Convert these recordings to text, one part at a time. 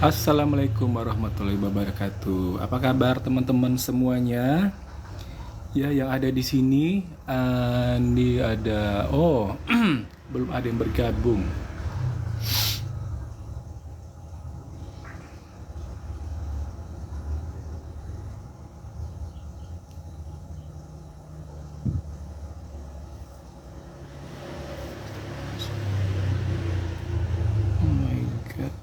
Assalamualaikum warahmatullahi wabarakatuh. Apa kabar teman-teman semuanya? Ya, yang ada di sini, ini ada, belum ada yang bergabung. Oh my god.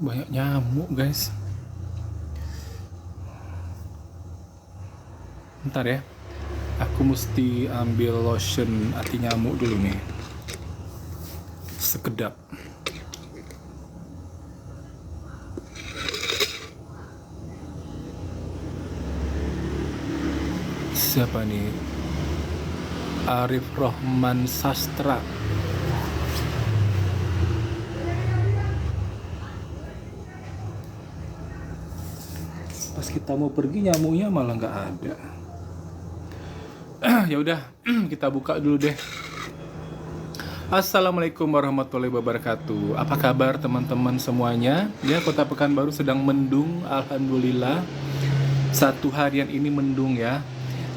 Banyak nyamuk, guys. Bentar ya. Aku mesti ambil lotion anti nyamuk dulu nih. Sekedap. Siapa nih? Arif Rohman Sastra. Pas kita mau pergi nyamuknya malah nggak ada. Ya udah, kita buka dulu deh. Assalamualaikum warahmatullahi wabarakatuh. Apa kabar teman-teman semuanya? Ya, Kota Pekanbaru sedang mendung, alhamdulillah. Satu harian ini mendung ya.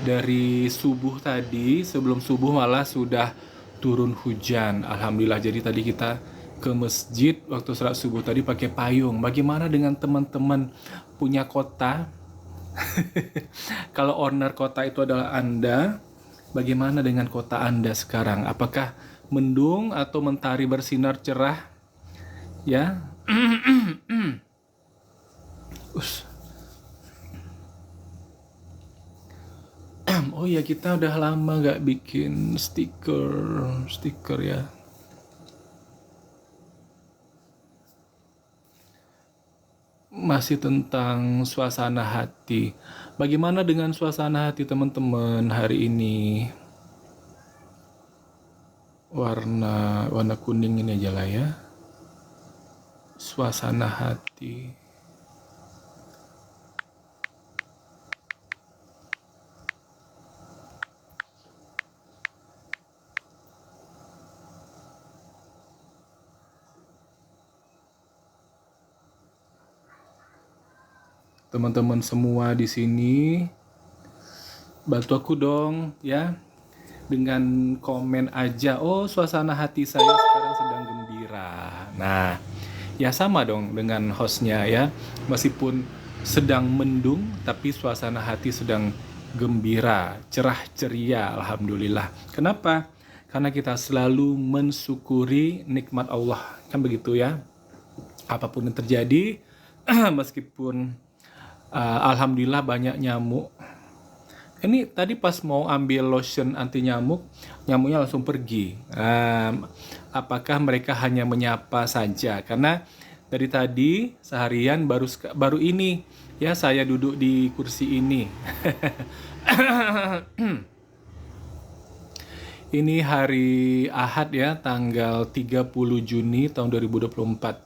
Dari subuh tadi, sebelum subuh malah sudah turun hujan. Alhamdulillah. Jadi tadi kita ke masjid waktu sholat subuh tadi pakai payung. Bagaimana dengan teman-teman punya kota? Kalau owner kota itu adalah Anda, bagaimana dengan kota Anda sekarang? Apakah mendung atau mentari bersinar cerah? Ya. Oh ya, kita udah lama gak bikin stiker ya. Masih tentang suasana hati. Bagaimana dengan suasana hati teman-teman hari ini? Warna kuning ini aja lah ya. Suasana hati. Teman-teman semua di sini, bantu aku dong ya. dengan komen aja, oh suasana hati saya sekarang sedang gembira. Nah, ya sama dong dengan hostnya ya, meskipun sedang mendung tapi suasana hati sedang gembira, cerah ceria, alhamdulillah. Kenapa? Karena kita selalu mensyukuri nikmat Allah, kan begitu ya. Apapun yang terjadi, meskipun alhamdulillah banyak nyamuk. Ini tadi pas mau ambil lotion anti nyamuk, nyamuknya langsung pergi. Apakah mereka hanya menyapa saja? Karena dari tadi seharian baru ini ya saya duduk di kursi ini. Ini hari Ahad ya, tanggal 30 Juni tahun 2024.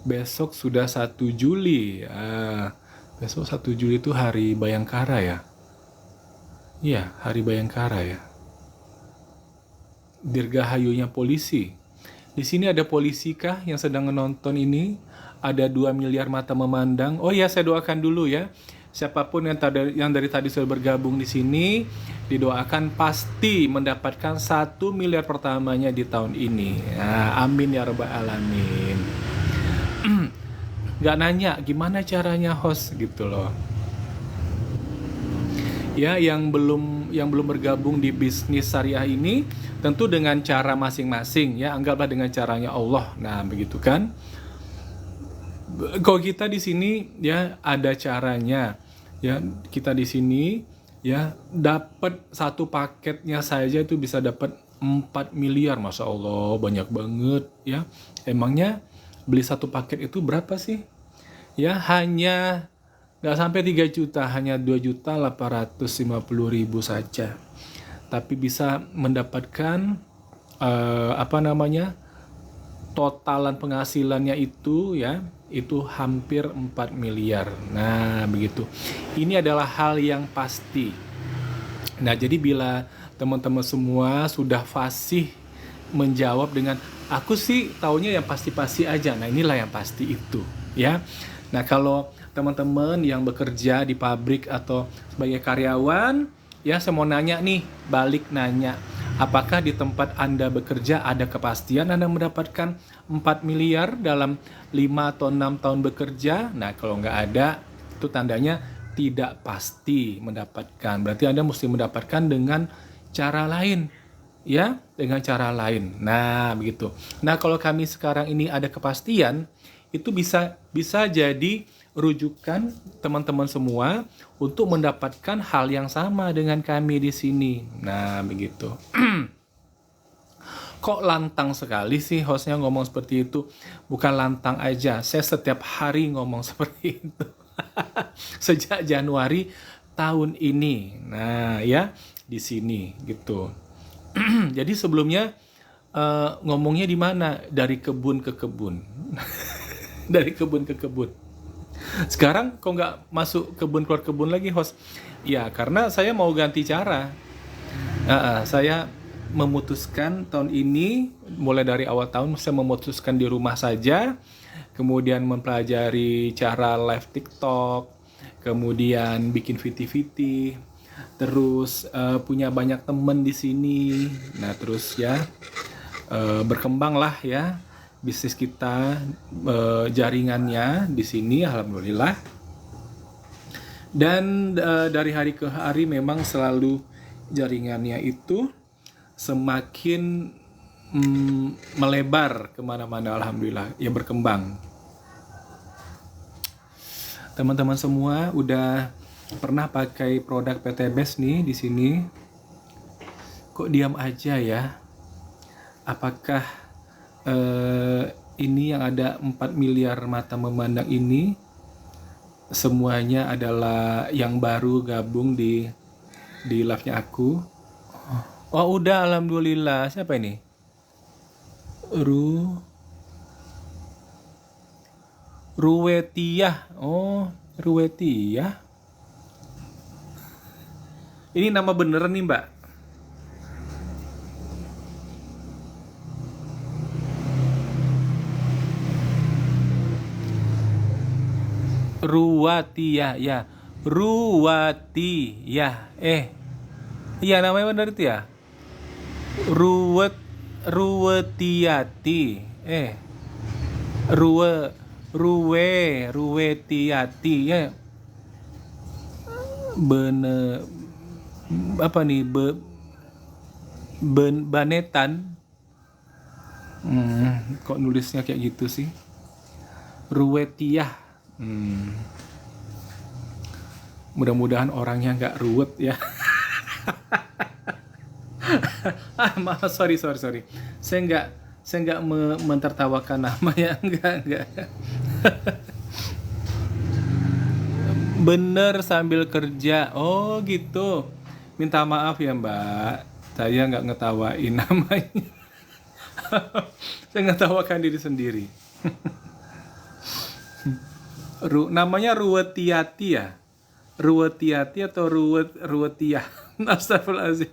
Besok sudah 1 Juli. Besok 1 Juli itu hari Bayangkara ya. Iya, hari Bayangkara ya. Dirgahayunya polisi. Di sini ada polisi kah yang sedang menonton ini? Ada 2 miliar mata memandang. Oh ya, saya doakan dulu ya. Siapapun yang dari tadi sudah bergabung di sini, didoakan pasti mendapatkan 1 miliar pertamanya di tahun ini. Nah, amin ya rabbal alamin. Gak nanya gimana caranya host gitu loh. Ya, yang belum bergabung di bisnis syariah ini tentu dengan cara masing-masing ya, anggaplah dengan caranya Allah. Nah, begitu kan? Kalau kita di sini ya ada caranya. Ya, kita di sini ya dapat satu paketnya saja itu bisa dapat 4 miliar, Masya Allah, banyak banget ya. Emangnya beli satu paket itu berapa sih? Ya, hanya nggak sampai 3 juta, hanya 2.850.000 saja. Tapi bisa mendapatkan totalan penghasilannya itu ya, itu hampir 4 miliar. Nah, begitu. Ini adalah hal yang pasti. Nah, jadi bila teman-teman semua sudah fasih menjawab dengan aku sih taunya yang pasti-pasti aja. Nah, inilah yang pasti itu ya. Nah, kalau teman-teman yang bekerja di pabrik atau sebagai karyawan, ya saya mau nanya nih, balik nanya. Apakah di tempat Anda bekerja ada kepastian Anda mendapatkan 4 miliar dalam 5 atau 6 tahun bekerja? Nah, kalau nggak ada, itu tandanya tidak pasti mendapatkan. Berarti Anda mesti mendapatkan dengan cara lain. Ya, dengan cara lain. Nah, begitu. Nah, kalau kami sekarang ini ada kepastian, itu bisa jadi rujukan teman-teman semua untuk mendapatkan hal yang sama dengan kami di sini. Nah, begitu. Kok lantang sekali sih hostnya ngomong seperti itu? Bukan lantang aja, saya setiap hari ngomong seperti itu. Sejak Januari tahun ini. Nah, ya, di sini gitu. Jadi sebelumnya ngomongnya di mana? Dari kebun ke kebun. Dari kebun ke kebun. Sekarang kok nggak masuk kebun keluar kebun lagi host? Ya, karena saya mau ganti cara. Saya memutuskan tahun ini, mulai dari awal tahun saya memutuskan di rumah saja, kemudian mempelajari cara live TikTok, kemudian bikin VT-VT, terus punya banyak temen di sini. Nah, terus ya berkembang lah ya bisnis kita, jaringannya di sini, alhamdulillah. Dan dari hari ke hari memang selalu jaringannya itu semakin melebar kemana-mana, alhamdulillah, ya berkembang. Teman-teman semua udah pernah pakai produk PT Best nih di sini? Kok diam aja ya? Apakah ini yang ada 4 miliar mata memandang ini semuanya adalah yang baru gabung di live-nya aku? Oh, udah, alhamdulillah. Siapa ini? Ruwetiyah. Oh, Ruwetiyah. Ini nama beneran nih, Mbak? Ruwatiyah ya. Ruwatiyah. Iya, namanya benar itu ya. Ruwet, ruwetiati. Ruwe, ruwetiati ya. Bene, apa nih, banetan. Kok nulisnya kayak gitu sih? Ruwetiah. Mudah-mudahan orangnya nggak ruwet ya. Maaf, sorry. Saya nggak mentertawakan nama ya, enggak. Bener, sambil kerja. Oh gitu. Minta maaf ya Mbak, saya nggak ngetawain namanya. Saya ngetawakan diri sendiri. Namanya Ruwetiati ya? Ruwetiati atau Ruwetiah? Astagfirullahaladzim.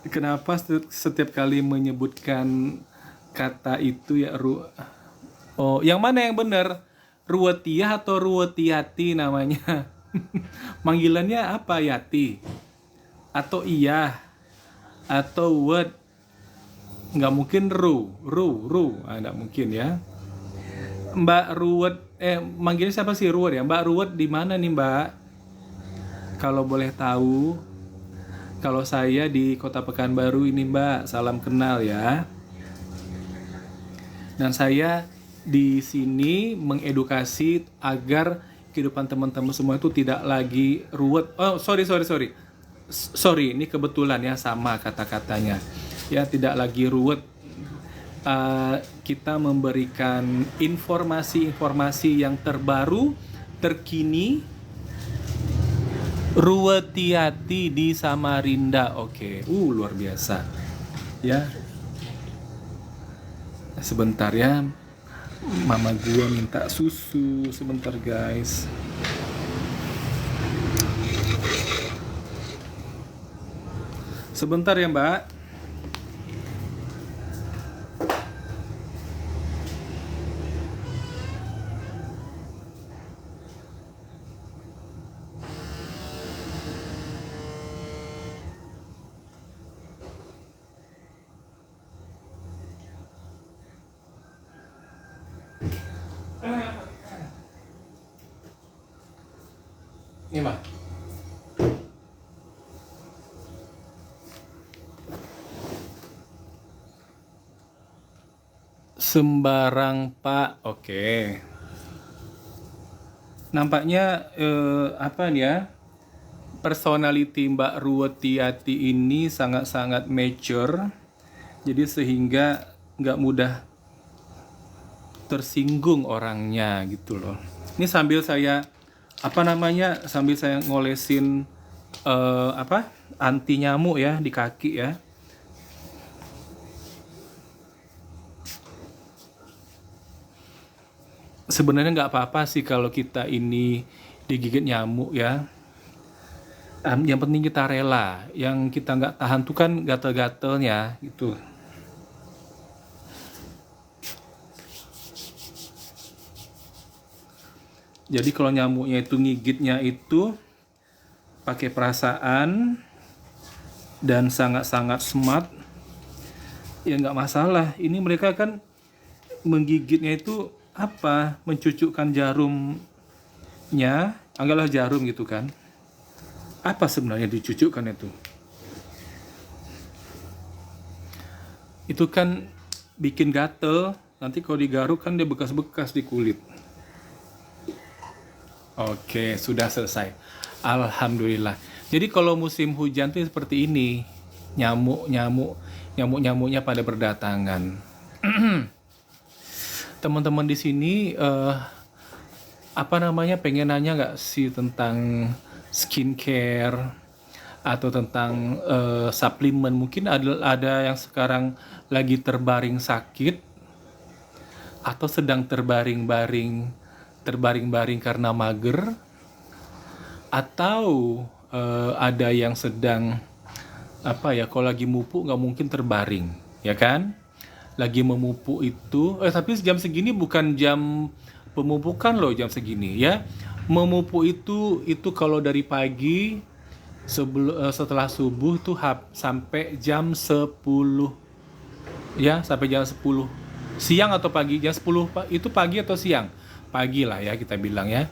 Kenapa setiap kali menyebutkan kata itu ya Oh, yang mana yang benar? Ruwetiah atau Ruwetiati namanya? Manggilannya apa? Yati? Atau iya? Atau what? Nggak mungkin ru. Nggak mungkin ya. Mbak Ruwet, manggilnya siapa sih Ruwet ya? Mbak Ruwet di mana nih Mbak? Kalau boleh tahu. Kalau saya di Kota Pekanbaru ini Mbak, salam kenal ya. Dan saya di sini mengedukasi agar kehidupan teman-teman semua itu tidak lagi ruwet. Oh, sorry. Sorry, ini kebetulan ya sama kata-katanya. Ya, tidak lagi ruwet. Kita memberikan informasi-informasi yang terbaru, terkini, Ruwetiati di Samarinda. Oke, luar biasa. Ya, sebentar ya. Mama gua minta susu. Sebentar guys. Sebentar ya Mbak. Ini Mbak. Sembarang Pak. Oke. Nampaknya apa nih ya? Personality Mbak Ruwetiati ini sangat-sangat mature. Jadi sehingga nggak mudah tersinggung orangnya gitu loh. Ini sambil saya sambil saya ngolesin anti nyamuk ya di kaki ya. Sebenarnya nggak apa-apa sih kalau kita ini digigit nyamuk ya. Yang penting kita rela. Yang kita nggak tahan tuh kan gatel-gatelnya gitu. Jadi kalau nyamuknya itu ngigitnya itu pakai perasaan dan sangat-sangat smart, ya nggak masalah. Ini mereka kan menggigitnya itu apa? Mencucukkan jarumnya, anggaplah jarum gitu kan. Apa sebenarnya dicucukkan itu? Itu kan bikin gatel. Nanti kalau digaruk kan dia bekas-bekas di kulit. Oke, sudah selesai. Alhamdulillah. Jadi kalau musim hujan tuh seperti ini, nyamuknya pada berdatangan. Teman-teman di sini pengen nanya nggak sih tentang skincare atau tentang suplemen? Mungkin ada yang sekarang lagi terbaring sakit atau sedang terbaring-baring karena mager, atau ada yang sedang kalau lagi mupuk nggak mungkin terbaring ya kan, lagi memupuk itu tapi jam segini bukan jam pemupukan loh, jam segini ya, Memupuk itu kalau dari pagi setelah subuh tuh sampai jam 10, ya, sampai jam 10 siang atau pagi. Jam 10 itu pagi atau siang? Pagi lah ya kita bilang ya.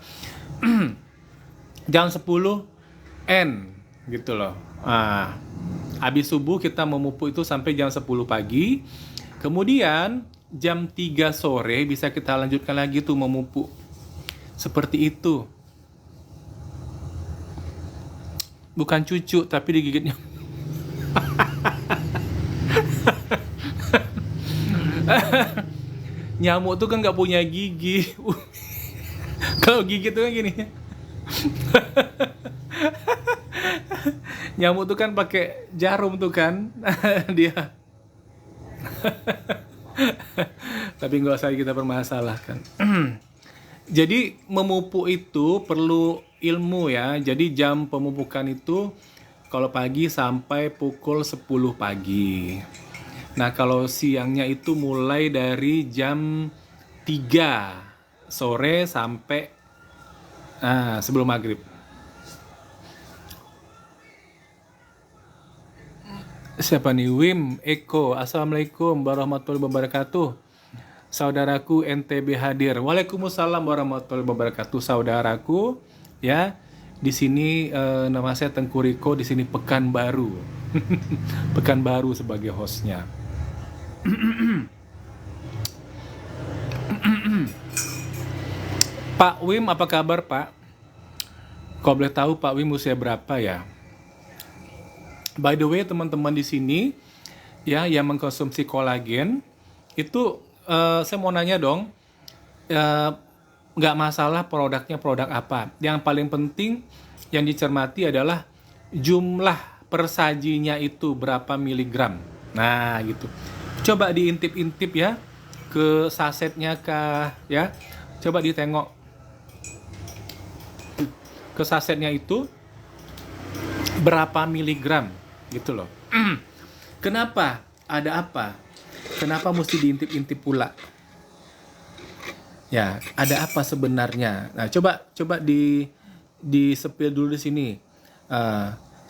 Jam 10 N gitu loh. Habis subuh kita memupuk itu sampai jam 10 pagi. Kemudian jam 3 sore bisa kita lanjutkan lagi tuh memupuk. Seperti itu. Bukan cucu tapi digigitnya. Nyamuk tuh kan nggak punya gigi. Kalau gigit tuh kan gini. Nyamuk tuh kan pakai jarum tuh kan. Dia. Tapi nggak usah kita permasalahkan. Jadi memupuk itu perlu ilmu ya. Jadi jam pemupukan itu kalau pagi sampai pukul 10 pagi. Nah kalau siangnya itu mulai dari jam 3 sore sampai sebelum maghrib. Siapa nih? Wim Eko. Assalamualaikum warahmatullahi wabarakatuh. Saudaraku NTB hadir. Waalaikumsalam warahmatullahi wabarakatuh, saudaraku. Ya, di sini nama saya Tengku Riko, di sini Pekanbaru. Pekanbaru sebagai hostnya. Pak Wim, apa kabar Pak? Kau boleh tahu Pak Wim usia berapa ya? By the way, teman-teman di sini ya yang mengkonsumsi kolagen itu saya mau nanya dong, nggak masalah produknya produk apa. Yang paling penting yang dicermati adalah jumlah persajinya itu berapa miligram. Nah gitu. Coba diintip-intip ya ke sasetnya kah ya. Coba ditengok ke sasetnya itu berapa miligram gitu loh. Kenapa? Ada apa? Kenapa mesti diintip-intip pula? Ya, ada apa sebenarnya? Nah, coba di sepil dulu di sini.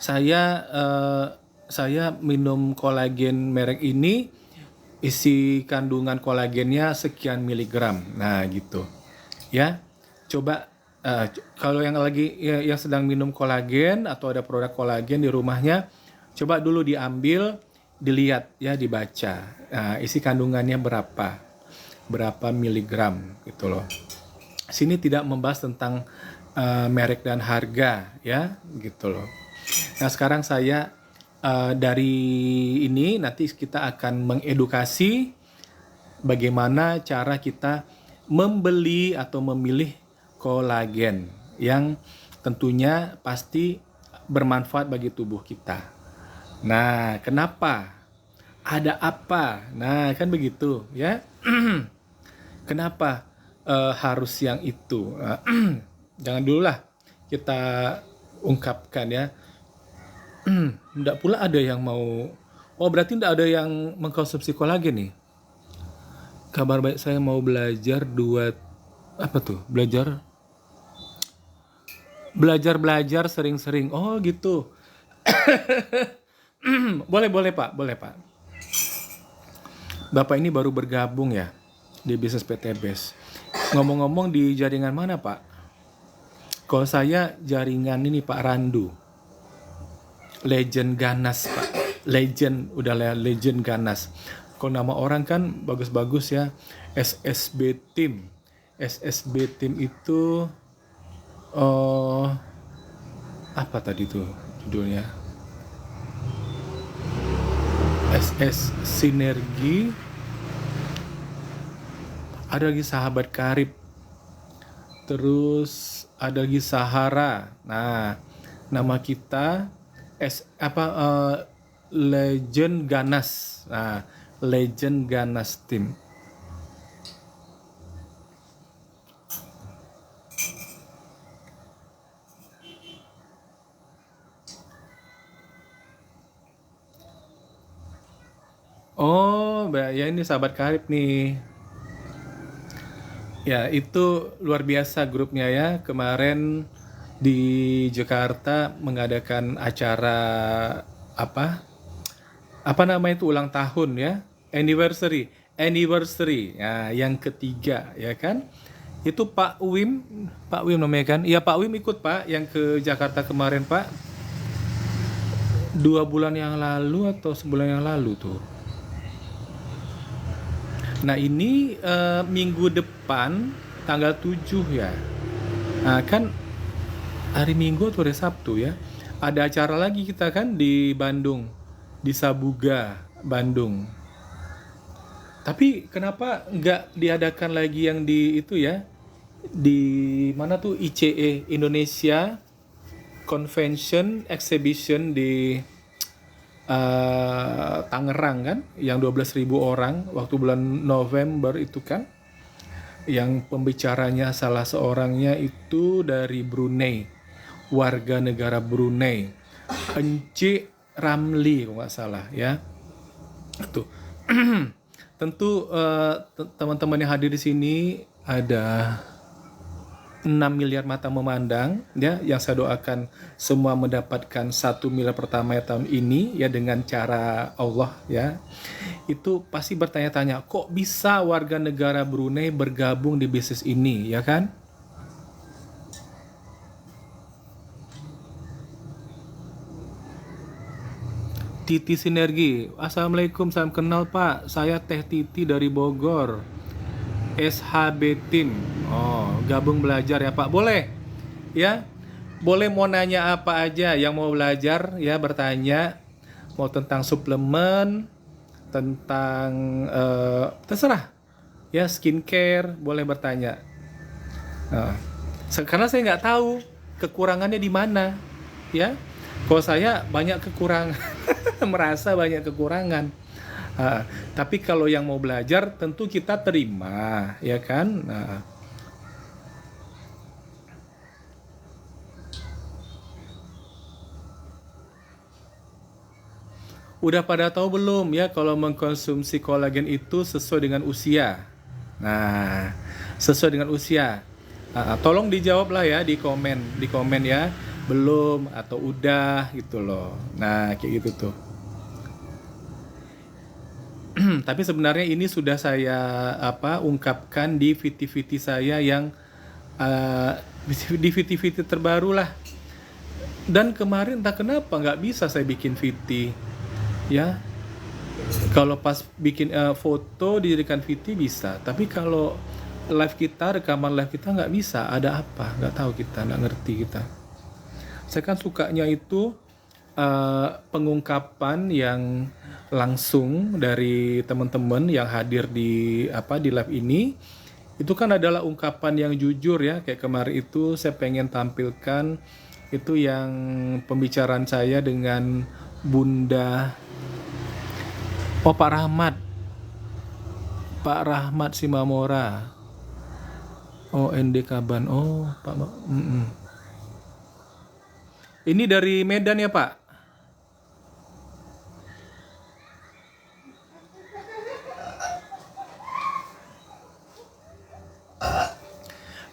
Saya minum kolagen merek ini, isi kandungan kolagennya sekian miligram. Nah, gitu. Ya, coba kalau yang yang sedang minum kolagen atau ada produk kolagen di rumahnya, coba dulu diambil, dilihat ya, dibaca. Nah, isi kandungannya berapa miligram gitu loh. Sini tidak membahas tentang merek dan harga ya gitu loh. Nah sekarang saya dari ini nanti kita akan mengedukasi bagaimana cara kita membeli atau memilih kolagen yang tentunya pasti bermanfaat bagi tubuh kita. Nah, kenapa? Ada apa? Nah, kan begitu ya. Kenapa harus yang itu? Jangan dulu lah kita ungkapkan ya. Nggak pula ada yang mau. Oh, berarti nggak ada yang mengkonsumsi kolagen nih. Kabar baik, saya mau belajar belajar sering-sering. Oh, gitu. Boleh Pak. Bapak ini baru bergabung ya di bisnis PT Best. Ngomong-ngomong di jaringan mana Pak? Kalau saya jaringan ini Pak Randu. Legend Ganas Pak. Legend Ganas. Kalau nama orang kan bagus-bagus ya. SSB Team. SSB Team itu apa tadi tuh judulnya? SS Sinergi, ada lagi Sahabat Karib, terus ada lagi Sahara. Nah, nama kita Legend Ganas. Nah, Legend Ganas Team. Oh, ya ini Sahabat Karib nih. Ya, itu luar biasa grupnya ya. Kemarin di Jakarta mengadakan acara apa? Apa namanya itu ulang tahun ya? Anniversary. Ya, yang ketiga ya kan? Itu Pak Wim namanya kan? Iya Pak Wim ikut Pak yang ke Jakarta kemarin Pak. 2 bulan yang lalu atau sebulan yang lalu tuh. Nah ini minggu depan tanggal 7 ya. Nah kan hari Minggu atau hari Sabtu ya. Ada acara lagi kita kan di Bandung. Di Sabuga, Bandung. Tapi kenapa nggak diadakan lagi yang di itu ya? Di mana tuh ICE Indonesia Convention Exhibition di Tangerang kan, yang 12.000 orang waktu bulan November itu kan, yang pembicaranya salah seorangnya itu dari Brunei, warga negara Brunei, Ence Ramli kalau nggak salah ya. Tuh. Tentu teman-teman yang hadir di sini ada 6 miliar mata memandang ya, yang saya doakan semua mendapatkan 1 miliar pertama ya tahun ini ya dengan cara Allah ya. Itu pasti bertanya-tanya, kok bisa warga negara Brunei bergabung di bisnis ini ya kan? Titi Sinergi, Assalamualaikum, salam kenal Pak, saya Teh Titi dari Bogor, SHB Team. Oh, gabung belajar ya Pak, boleh ya, boleh mau nanya apa aja yang mau belajar ya, bertanya mau tentang suplemen, tentang terserah ya, skincare, boleh bertanya. Nah, karena saya nggak tahu kekurangannya di mana ya. Kalau saya banyak kekurangan, merasa banyak kekurangan. Tapi kalau yang mau belajar tentu kita terima, ya kan? Udah pada tahu belum ya kalau mengkonsumsi kolagen itu sesuai dengan usia? Nah, sesuai dengan usia. Tolong dijawab lah ya di komen ya. Belum atau udah gitu loh. Nah, kayak gitu tuh. Tapi sebenarnya ini sudah saya ungkapkan di VT-VT saya yang uh, di VT-VT terbaru lah. Dan kemarin entah kenapa nggak bisa saya bikin VT ya. Kalau pas bikin foto dijadikan VT bisa, tapi kalau rekaman live kita nggak bisa. Ada apa? Nggak tahu, kita nggak ngerti kita. Saya kan sukanya itu pengungkapan yang langsung dari teman-teman yang hadir di live ini. Itu kan adalah ungkapan yang jujur ya. Kayak kemarin itu saya pengen tampilkan itu yang pembicaraan saya dengan Bunda Pak Rahmat Simamora. ND Kaban. Pak. Ini dari Medan ya Pak?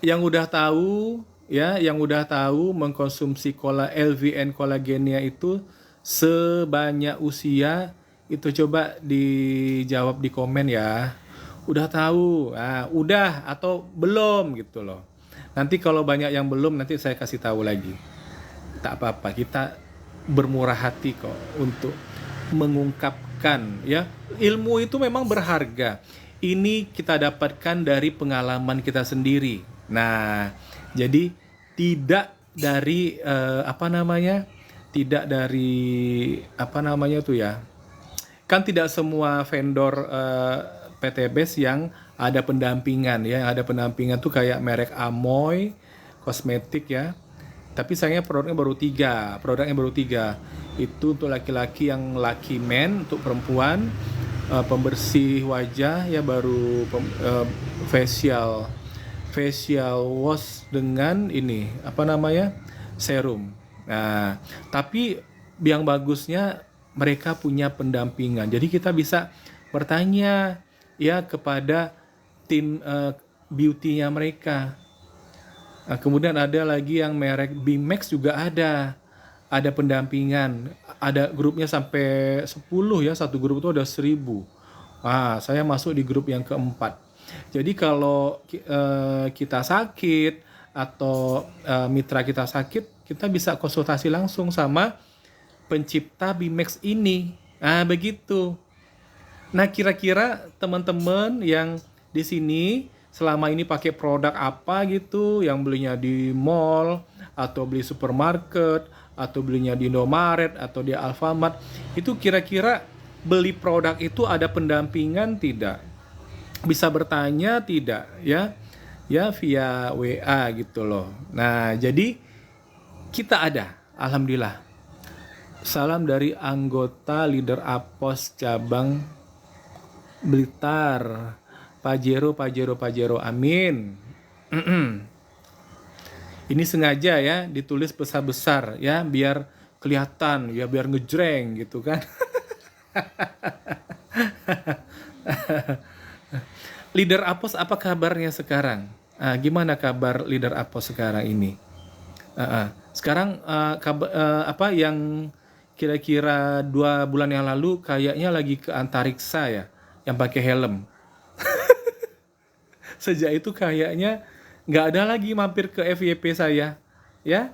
Yang udah tahu ya, yang udah tahu mengkonsumsi LVN kolagennya itu sebanyak usia itu, coba dijawab di komen ya. Udah tahu, udah atau belum gitu loh. Nanti kalau banyak yang belum, nanti saya kasih tahu lagi. Tak apa-apa, kita bermurah hati kok untuk mengungkapkan ya. Ilmu itu memang berharga. Ini kita dapatkan dari pengalaman kita sendiri. Nah, jadi tidak dari kan tidak semua vendor PTBS yang ada pendampingan ya. Ada pendampingan tuh kayak merek Amoy kosmetik ya. Tapi sayangnya produknya baru 3. Itu untuk laki-laki, yang Lucky Man, untuk perempuan pembersih wajah ya, baru facial wash dengan ini serum. Nah, tapi yang bagusnya mereka punya pendampingan. Jadi kita bisa bertanya ya kepada tim beauty-nya mereka. Nah, kemudian ada lagi yang merek Bimax juga ada pendampingan, ada grupnya sampai 10 ya, satu grup itu ada 1000. Saya masuk di grup yang keempat. Jadi kalau kita sakit atau mitra kita sakit, kita bisa konsultasi langsung sama pencipta Bimax ini. Begitu. Nah, kira-kira teman-teman yang di sini selama ini pakai produk apa gitu, yang belinya di mall atau beli supermarket atau belinya di Indomaret atau di Alfamart, itu kira-kira beli produk itu ada pendampingan tidak? Bisa bertanya tidak ya? Ya via WA gitu loh. Nah, jadi kita ada, alhamdulillah. Salam dari anggota Leader Apos cabang Blitar. Pajero, amin. Ini sengaja ya ditulis besar-besar ya, biar kelihatan ya, biar ngejreng gitu kan. Leader Apos apa kabarnya sekarang? Gimana kabar Leader Apos sekarang ini? Sekarang apa yang kira-kira 2 bulan yang lalu kayaknya lagi ke antariksa ya, yang pakai helm. Sejak itu kayaknya nggak ada lagi mampir ke FYP saya, ya.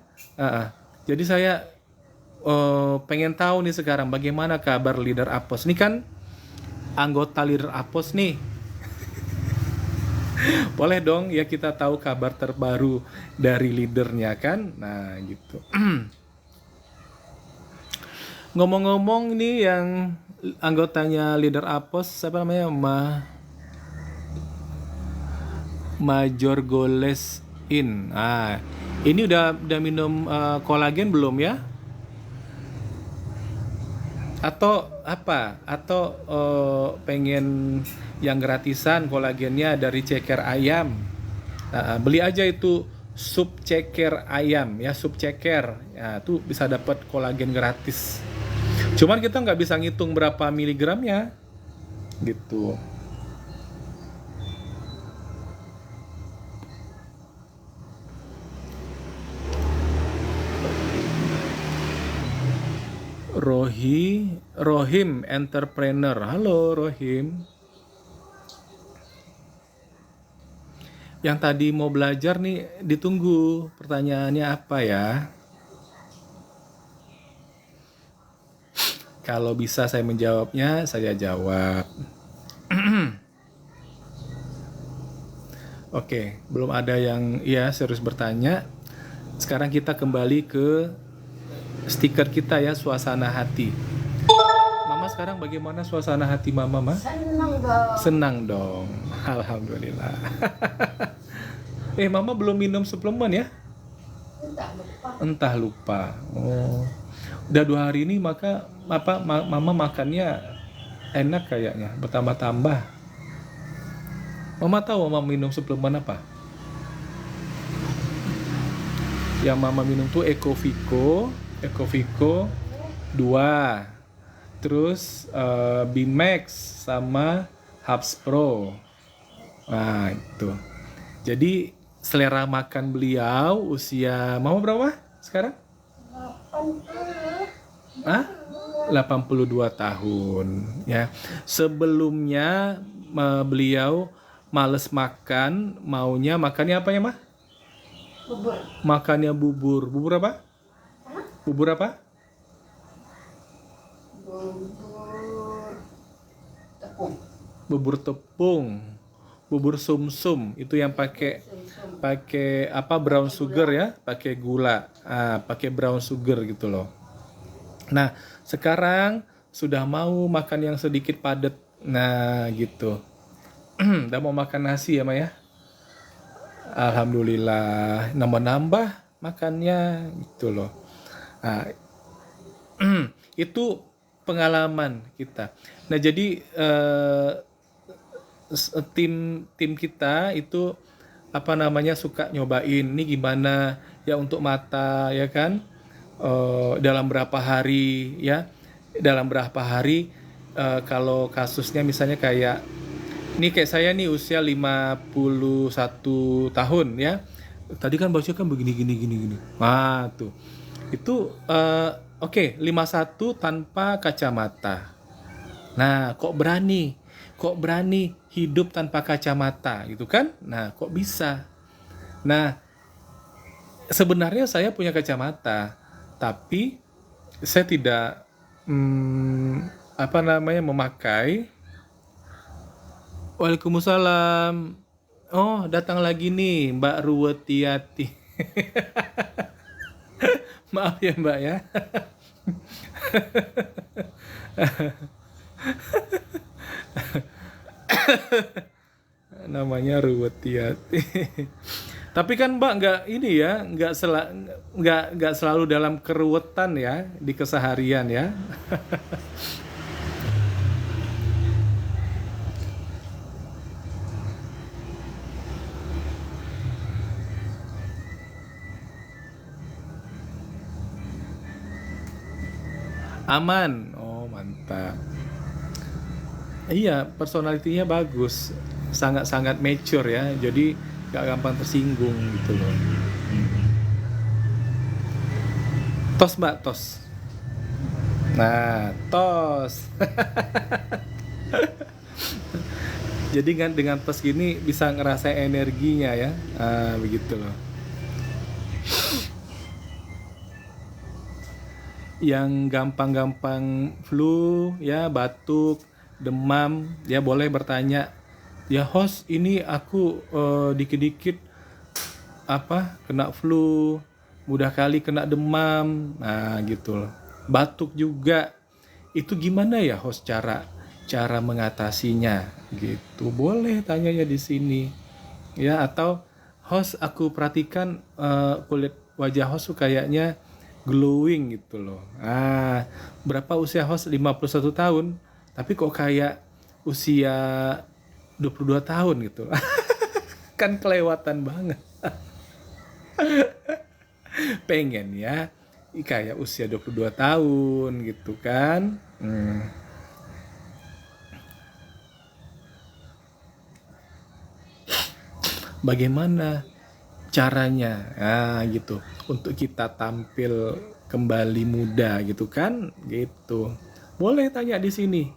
Jadi saya pengen tahu nih sekarang bagaimana kabar Leader Apos. Ini kan anggota Leader Apos nih. Boleh dong ya kita tahu kabar terbaru dari leadernya kan. Nah gitu. Ngomong-ngomong nih yang anggotanya Leader Apos, siapa namanya? Major Goles In. Ini udah minum kolagen belum ya? Atau apa? Atau pengen yang gratisan kolagennya dari ceker ayam? Beli aja itu sup ceker ayam ya, sup ceker. Ya, tuh bisa dapat kolagen gratis. Cuman kita nggak bisa ngitung berapa miligramnya, gitu. Rohim Entrepreneur. Halo Rohim. Yang tadi mau belajar nih ditunggu. Pertanyaannya apa ya? Kalau bisa saya menjawabnya, saya jawab. Oke, belum ada yang serius bertanya. Sekarang kita kembali ke stiker kita ya, suasana hati. Mama sekarang bagaimana suasana hati Mama, Ma? Senang dong. Alhamdulillah. Mama belum minum suplemen ya? Entah lupa. Oh. Udah 2 hari ini Mama makannya enak kayaknya, bertambah-tambah. Mama tahu Mama minum suplemen apa? Yang Mama minum tuh Ecovico 2, terus Bimax sama Hubs Pro. Nah itu. Jadi selera makan beliau, usia Mama berapa sekarang? 82 tahun ya. Sebelumnya beliau males makan, maunya makannya apa ya, Mah? Bubur. Makannya bubur. Bubur apa? Bubur apa? Bubur tepung. Bubur sumsum itu yang pakai apa, brown sugar ya, pakai gula, pakai brown sugar gitu loh. Nah sekarang sudah mau makan yang sedikit padat, nah gitu. Udah mau makan nasi ya Maya. Alhamdulillah nambah makannya gitu loh. Nah, itu pengalaman kita. Nah jadi tim kita itu suka nyobain ini gimana ya untuk mata ya kan, dalam berapa hari kalau kasusnya misalnya kayak Nih kayak saya nih usia 51 tahun ya. Tadi kan baca kan begini gini gini gini. Nah, tuh. Itu oke, 51 tanpa kacamata. Nah, kok berani? Kok berani hidup tanpa kacamata gitu kan? Nah, kok bisa? Nah, sebenarnya saya punya kacamata, tapi saya tidak apa namanya memakai. Waalaikumsalam. Oh, datang lagi nih Mbak Ruwetiati. Maaf ya Mbak ya. Namanya Ruwetiati. Tapi kan Mbak nggak ini ya, nggak selalu dalam keruwetan ya di keseharian ya. Aman. Oh, mantap. Iya, personalitinya bagus, sangat-sangat mature ya, jadi gak gampang tersinggung gitu loh. Tos mbak, tos. Nah, tos. Jadi kan dengan tos gini bisa ngerasain energinya ya, begitu loh. Yang gampang-gampang flu ya, batuk, demam ya boleh bertanya, ya host ini aku dikit-dikit apa kena flu, mudah kali kena demam, nah gitu loh. Batuk juga, itu gimana ya host cara cara mengatasinya gitu, boleh tanyanya di sini ya. Atau host aku perhatikan kulit wajah host tuh kayaknya glowing gitu loh. Berapa usia host? 51 tahun, tapi kok kayak usia 22 tahun gitu. Kan kelewatan banget. Pengen ya kayak usia 22 tahun gitu kan. Bagaimana caranya gitu untuk kita tampil kembali muda gitu kan gitu, boleh tanya di sini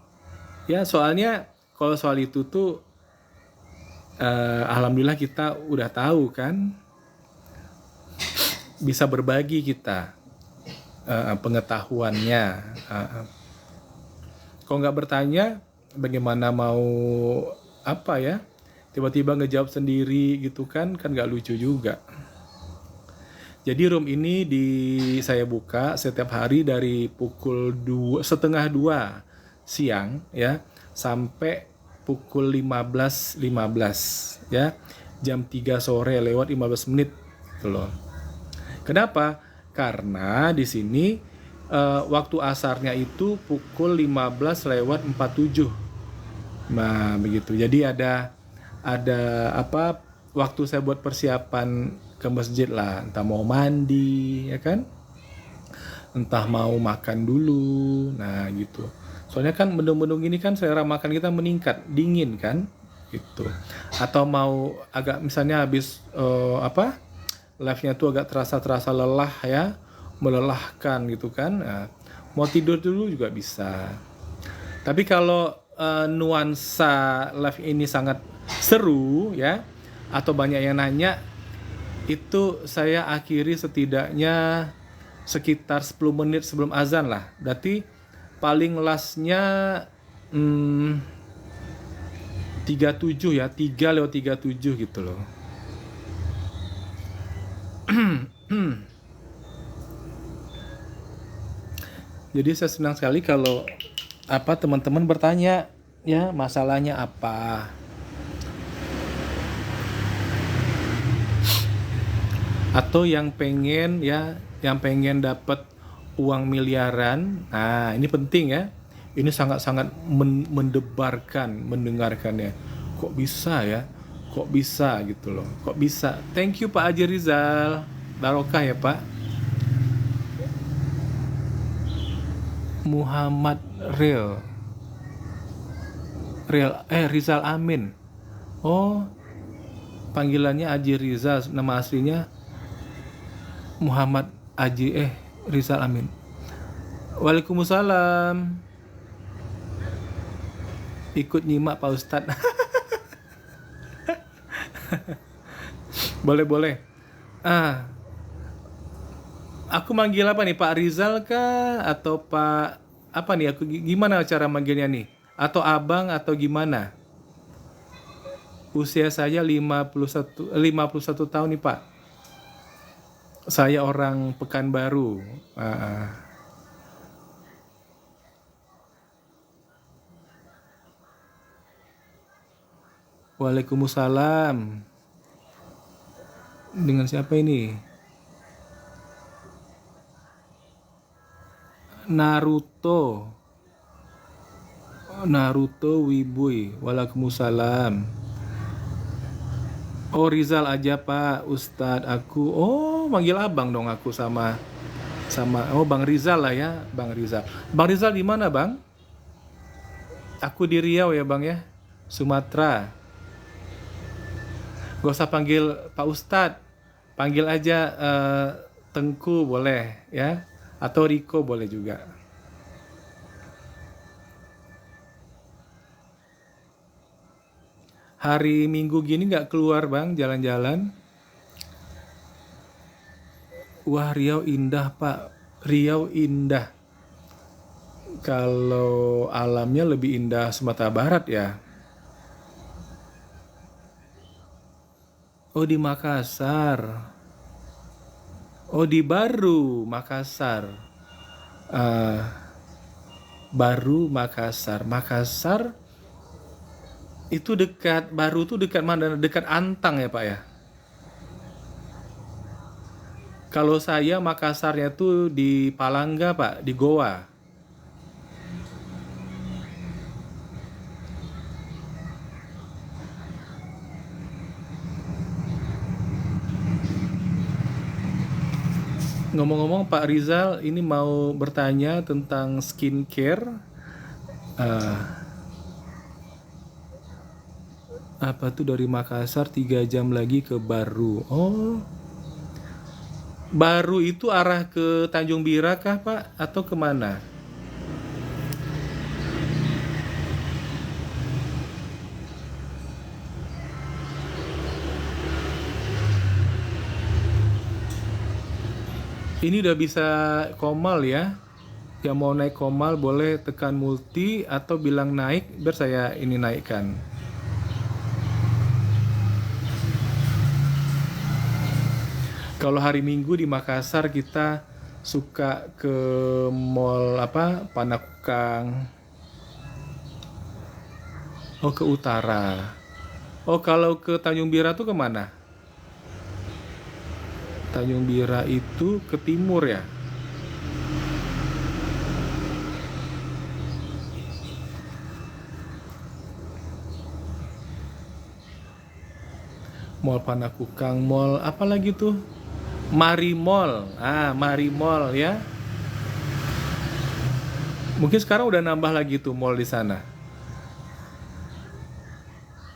ya. Soalnya kalau soal itu tuh alhamdulillah kita udah tahu kan, bisa berbagi kita pengetahuannya. Kalau nggak bertanya bagaimana mau apa ya, tiba-tiba ngejawab sendiri gitu kan nggak lucu juga. Jadi room ini saya buka setiap hari dari pukul 1:30 siang ya sampai pukul 15.15 ya, jam 3 sore lewat 15 menit gitu loh. Kenapa? Karena di sini waktu asarnya itu pukul 15 lewat 47. Nah, begitu. Jadi ada apa waktu saya buat persiapan ke masjid lah, entah mau mandi ya kan, entah mau makan dulu. Nah gitu, soalnya kan mendung-mendung ini kan selera makan kita meningkat, dingin kan gitu. Atau mau agak misalnya habis live-nya tuh agak terasa lelah ya, melelahkan gitu kan, mau tidur dulu juga bisa. Tapi kalau nuansa live ini sangat seru ya, atau banyak yang nanya, itu saya akhiri setidaknya sekitar 10 menit sebelum azan lah. Berarti paling lastnya 37 ya, 3:37 gitu loh. Jadi saya senang sekali kalau teman-teman bertanya ya, masalahnya apa. Atau yang pengen dapat uang miliaran. Nah, ini penting ya. Ini sangat-sangat mendengarkan ya. Kok bisa ya? Kok bisa gitu loh. Kok bisa? Thank you Pak Haji Rizal. Barokah ya Pak. Muhammad Real. Rizal Amin. Oh, panggilannya Aji Rizal, nama aslinya Muhammad Aji Rizal Amin. Waalaikumsalam. Ikut nyimak Pak Ustadz. Boleh. Ah, aku manggil apa nih, Pak Rizal kah atau Pak apa nih? Aku gimana cara manggilnya nih? Atau Abang atau gimana? Usia saya 51 tahun nih, Pak. Saya orang Pekanbaru. Waalaikumsalam. Dengan siapa ini? Naruto Wibui. Waalaikumsalam. Oh, Rizal aja Pak Ustadz. Aku manggil abang dong aku sama Bang Rizal lah ya, Bang Rizal. Bang Rizal di mana, Bang? Aku di Riau ya, Bang ya. Sumatera. Gak usah panggil Pak Ustadz. Panggil aja Tengku boleh ya. Atau Riko boleh juga. Hari Minggu gini gak keluar, Bang, jalan-jalan? Wah, Riau indah, Pak. Riau indah. Kalau alamnya lebih indah Sumatera Barat ya. Oh, di Makassar. Oh, di Baru, Makassar. Baru, Makassar. Makassar itu dekat, Baru itu dekat mana? Dekat Antang ya, Pak ya? Kalau saya Makassarnya tuh di Palangga, Pak, di Goa. Ngomong-ngomong Pak Rizal, ini mau bertanya tentang skincare. Apa tuh dari Makassar 3 jam lagi ke Baru. Oh, Baru itu arah ke Tanjung Bira kah, Pak? Atau kemana? Ini udah bisa Komal ya. Yang mau naik Komal boleh tekan multi atau bilang naik biar saya ini naikkan. Kalau hari Minggu di Makassar kita suka ke mall apa? Panakukang. Oh, ke utara. Oh, kalau ke Tanjung Bira tuh kemana? Tanjung Bira itu ke timur ya? Mall Panakukang, mall apa lagi tuh? Marimall. Marimall ya. Mungkin sekarang udah nambah lagi tuh mall di sana.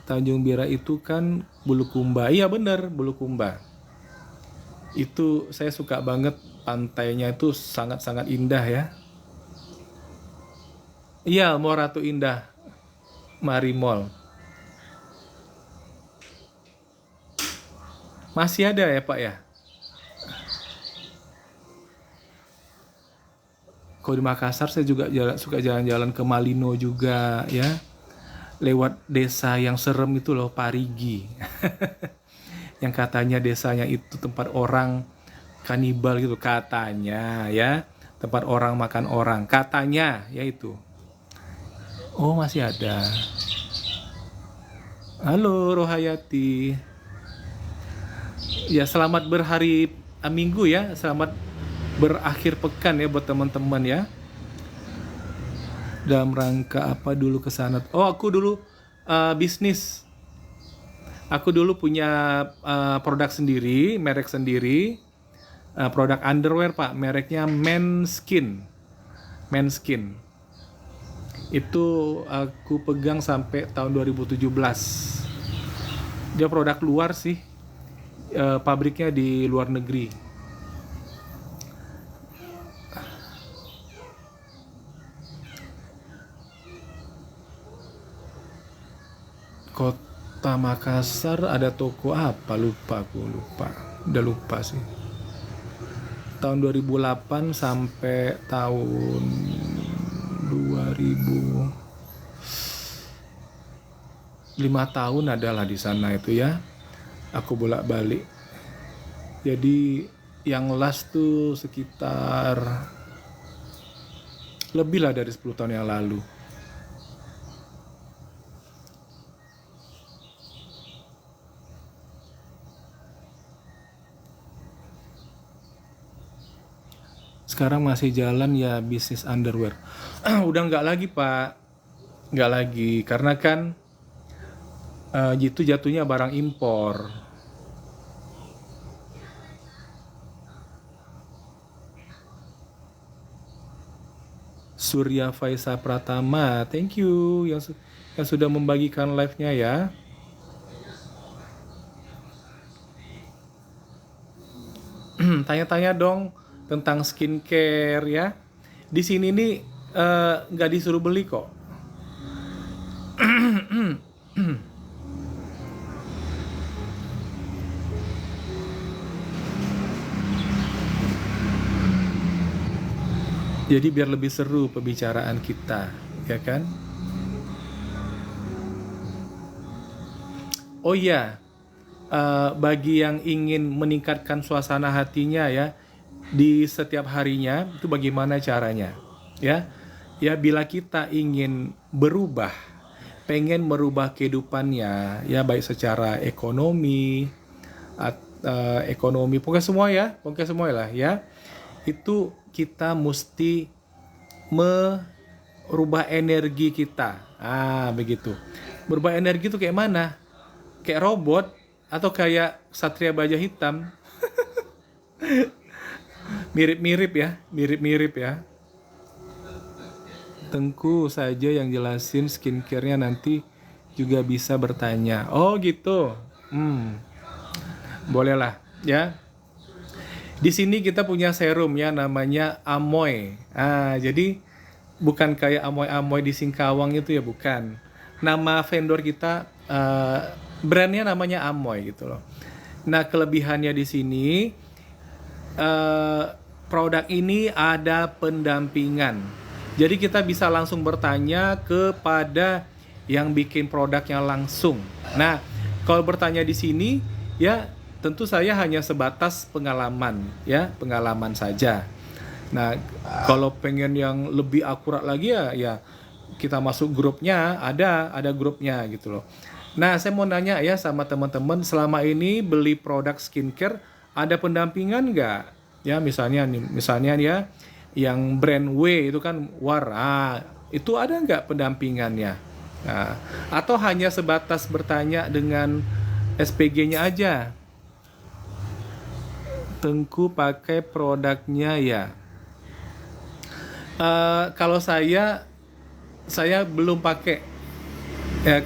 Tanjung Bira itu kan Bulukumba. Iya bener, Bulukumba. Itu saya suka banget, pantainya itu sangat-sangat indah ya. Iya, Mall Ratu Indah, Marimall. Masih ada ya Pak ya? Kalau di Makassar saya juga suka jalan-jalan ke Malino juga ya. Lewat desa yang serem itu loh, Parigi. Yang katanya desanya itu tempat orang kanibal gitu katanya ya. Tempat orang makan orang katanya ya itu. Oh, masih ada. Halo Rohayati. Ya, selamat berhari Minggu ya. Selamat berakhir pekan ya buat teman-teman ya. Dalam rangka apa dulu ke sana? Oh, aku dulu bisnis. Aku dulu punya produk sendiri, merek sendiri. Produk underwear, Pak. Mereknya Manskin. Itu aku pegang sampai tahun 2017. Dia produk luar sih, pabriknya di luar negeri. Kota Makassar ada toko apa? Udah lupa sih. Tahun 2008 sampai tahun 2000, 5 tahun adalah di sana itu ya. Aku bolak-balik. Jadi yang last tuh sekitar lebih lah dari 10 tahun yang lalu. Sekarang masih jalan ya bisnis underwear. Udah nggak lagi Pak, nggak lagi karena kan itu jatuhnya barang impor. Surya Faisa Pratama, thank you yang sudah membagikan live-nya ya. Tanya-tanya dong tentang skincare ya. Di sini nih nggak disuruh beli kok. Jadi biar lebih seru pembicaraan kita, ya kan? Oh iya, bagi yang ingin meningkatkan suasana hatinya ya di setiap harinya, itu bagaimana caranya? Ya, ya bila kita ingin berubah, pengen merubah kehidupannya, ya baik secara ekonomi, pokoknya semua lah ya. Itu kita mesti merubah energi kita. Begitu. Berubah energi itu kayak mana? Kayak robot atau kayak Satria Baja Hitam? Mirip-mirip ya. Tengku saja yang jelasin skincare-nya, nanti juga bisa bertanya. Oh gitu. Boleh lah ya. Di sini kita punya serum ya namanya Amoy. Jadi bukan kayak Amoy di Singkawang itu ya, bukan. Nama vendor kita brandnya namanya Amoy gitu loh. Nah, kelebihannya di sini produk ini ada pendampingan. Jadi kita bisa langsung bertanya kepada yang bikin produknya langsung. Nah, kalau bertanya di sini ya tentu saya hanya sebatas pengalaman saja. Nah, kalau pengen yang lebih akurat lagi ya kita masuk grupnya, ada grupnya gitu loh. Nah, saya mau nanya ya sama teman-teman, selama ini beli produk skincare ada pendampingan nggak? Ya misalnya ya yang brand W itu kan itu ada nggak pendampingannya? Nah, atau hanya sebatas bertanya dengan SPG-nya aja? Tengku pakai produknya ya. Kalau saya belum pakai.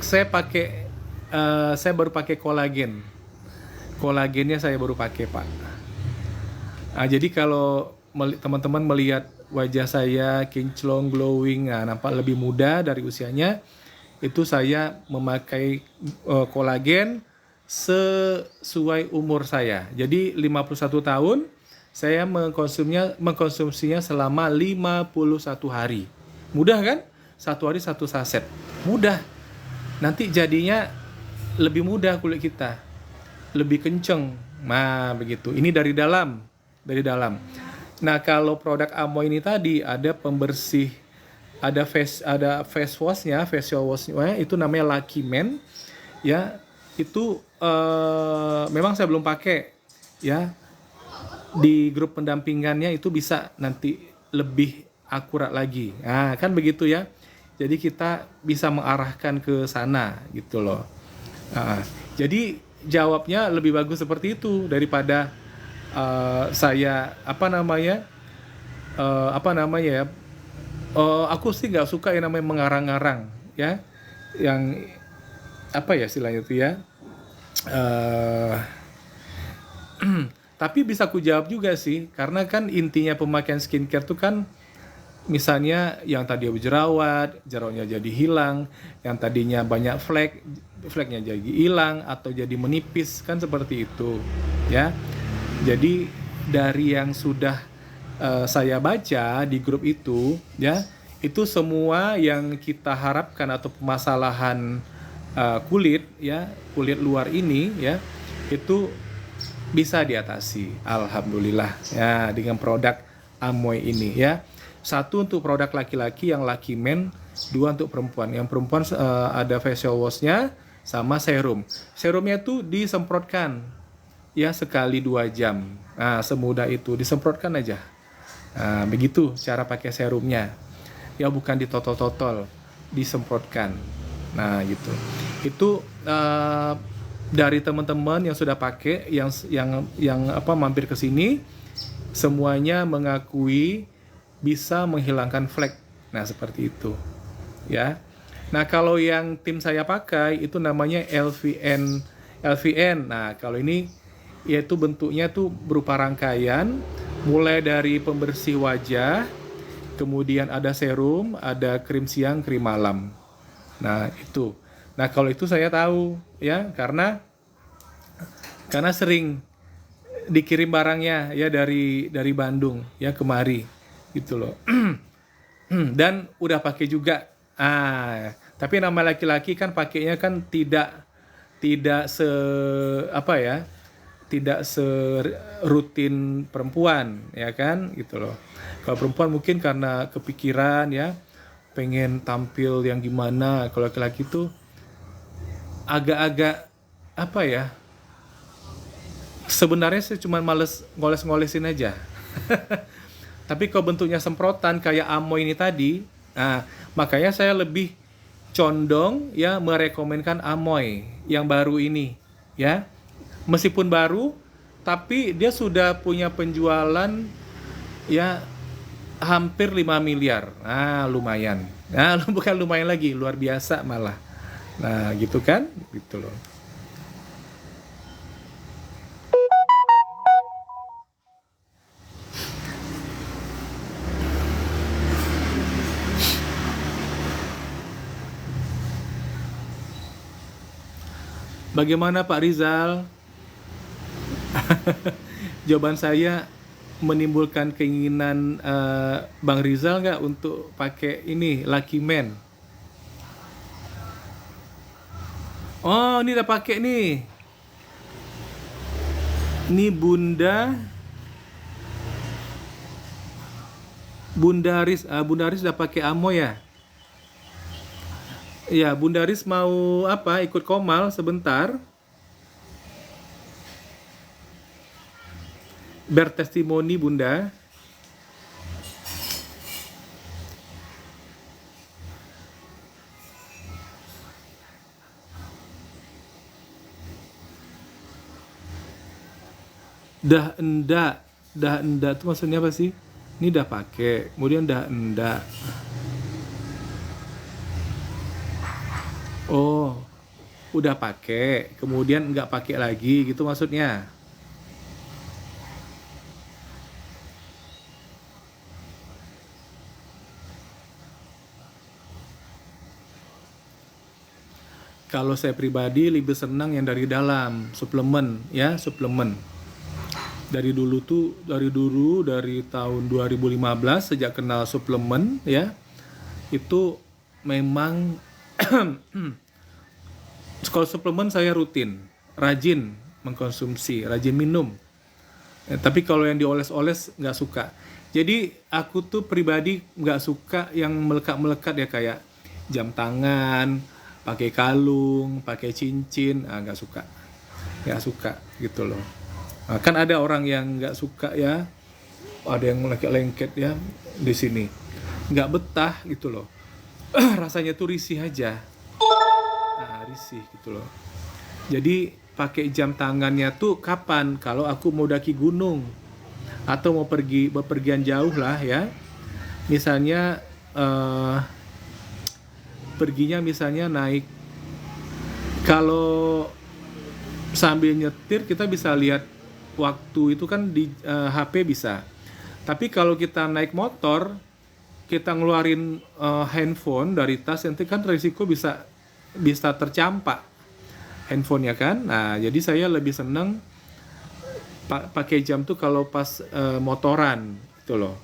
Saya baru pakai kolagen. Kolagennya saya baru pakai Pak. Jadi kalau teman-teman melihat wajah saya kinclong, glowing, nampak lebih muda dari usianya, itu saya memakai kolagen sesuai umur saya. Jadi 51 tahun saya mengkonsumsinya selama 51 hari. Mudah kan? 1 hari 1 saset. Mudah. Nanti jadinya lebih mudah kulit kita. Lebih kenceng. Nah, begitu. Ini dari dalam. Nah, kalau produk Amoy ini tadi ada pembersih, ada face washnya itu namanya Lucky Man. Ya, itu memang saya belum pakai ya. Di grup pendampingannya itu bisa nanti lebih akurat lagi. Nah, kan begitu ya. Jadi kita bisa mengarahkan ke sana gitu loh. Jadi jawabnya lebih bagus seperti itu daripada saya Oh, aku sih nggak suka yang namanya mengarang-ngarang, ya. Yang apa ya istilahnya itu ya? eh tapi bisa aku jawab juga sih, karena kan intinya pemakaian skincare tuh kan misalnya yang tadi berjerawat, jerawatnya jadi hilang, yang tadinya banyak fleknya jadi hilang atau jadi menipis kan seperti itu, ya. Jadi dari yang sudah saya baca di grup itu, ya, itu semua yang kita harapkan atau permasalahan kulit, ya, kulit luar ini, ya, itu bisa diatasi, alhamdulillah, ya, dengan produk Amoy ini, ya. Satu untuk produk laki-laki yang Lucky Men, dua untuk perempuan. Yang perempuan ada facial washnya sama serum. Serumnya tuh disemprotkan, ya, sekali 2 jam. Nah, semudah itu, disemprotkan aja. Nah, begitu cara pakai serumnya. Ya, bukan ditotol-totol, disemprotkan. Nah, gitu. Itu dari teman-teman yang sudah pakai, yang apa mampir ke sini, semuanya mengakui bisa menghilangkan flek. Nah, seperti itu, ya. Nah, kalau yang tim saya pakai itu namanya LVN. Nah, kalau ini yaitu bentuknya tuh berupa rangkaian, mulai dari pembersih wajah, kemudian ada serum, ada krim siang, krim malam. Nah, itu. Nah, kalau itu saya tahu, ya, karena sering dikirim barangnya, ya, dari Bandung, ya, kemari gitu loh. Dan udah pakai juga. Tapi nama laki-laki kan pakainya kan tidak se apa ya? Tidak serutin perempuan, ya kan, gitu loh. Kalau perempuan mungkin karena kepikiran, ya, pengen tampil yang gimana. Kalau laki-laki tuh agak-agak apa ya? Sebenarnya sih cuma males ngoles-ngolesin aja. Tapi kalau bentuknya semprotan kayak Amoy ini tadi, nah, makanya saya lebih condong, ya, merekomenkan Amoy yang baru ini, ya. Meskipun baru, tapi dia sudah punya penjualan, ya, hampir 5 miliar. Nah, lumayan. Nah, bukan lumayan lagi, luar biasa malah. Nah, gitu kan? Gitu loh. Bagaimana Pak Rizal? Jawaban saya menimbulkan keinginan Bang Rizal nggak untuk pakai ini Lucky Men? Oh, ini udah pakai nih. Ini Bunda Aris udah pakai Amoy ya? Ya, Bunda Aris mau apa? Ikut Komal sebentar. Bertestimoni Bunda. Dah enggak tuh maksudnya apa sih? Ini udah pakai, kemudian dah enggak. Oh, udah pakai, kemudian nggak pakai lagi gitu maksudnya. Kalau saya pribadi lebih senang yang dari dalam, suplemen, ya, suplemen. Dari tahun 2015 sejak kenal suplemen, ya, itu memang kalau suplemen saya rutin, rajin mengkonsumsi, rajin minum. Tapi kalau yang dioles-oles nggak suka. Jadi aku tuh pribadi nggak suka yang melekat-melekat, ya, kayak jam tangan, pakai kalung, pakai cincin, nggak suka. Nggak suka gitu loh. Nah, kan ada orang yang nggak suka, ya, ada yang lengket-lengket, ya, di sini. Nggak betah gitu loh. Rasanya tuh risih aja. Nah, risih gitu loh. Jadi pakai jam tangannya tuh kapan? Kalau aku mau daki gunung atau mau pergi bepergian jauh lah, ya. Misalnya eh, perginya misalnya naik, kalau sambil nyetir kita bisa lihat waktu itu kan di HP bisa. Tapi kalau kita naik motor, kita ngeluarin handphone dari tas, nanti kan risiko bisa tercampak handphone ya kan. Nah, jadi saya lebih seneng pakai jam tuh kalau pas motoran gitu loh.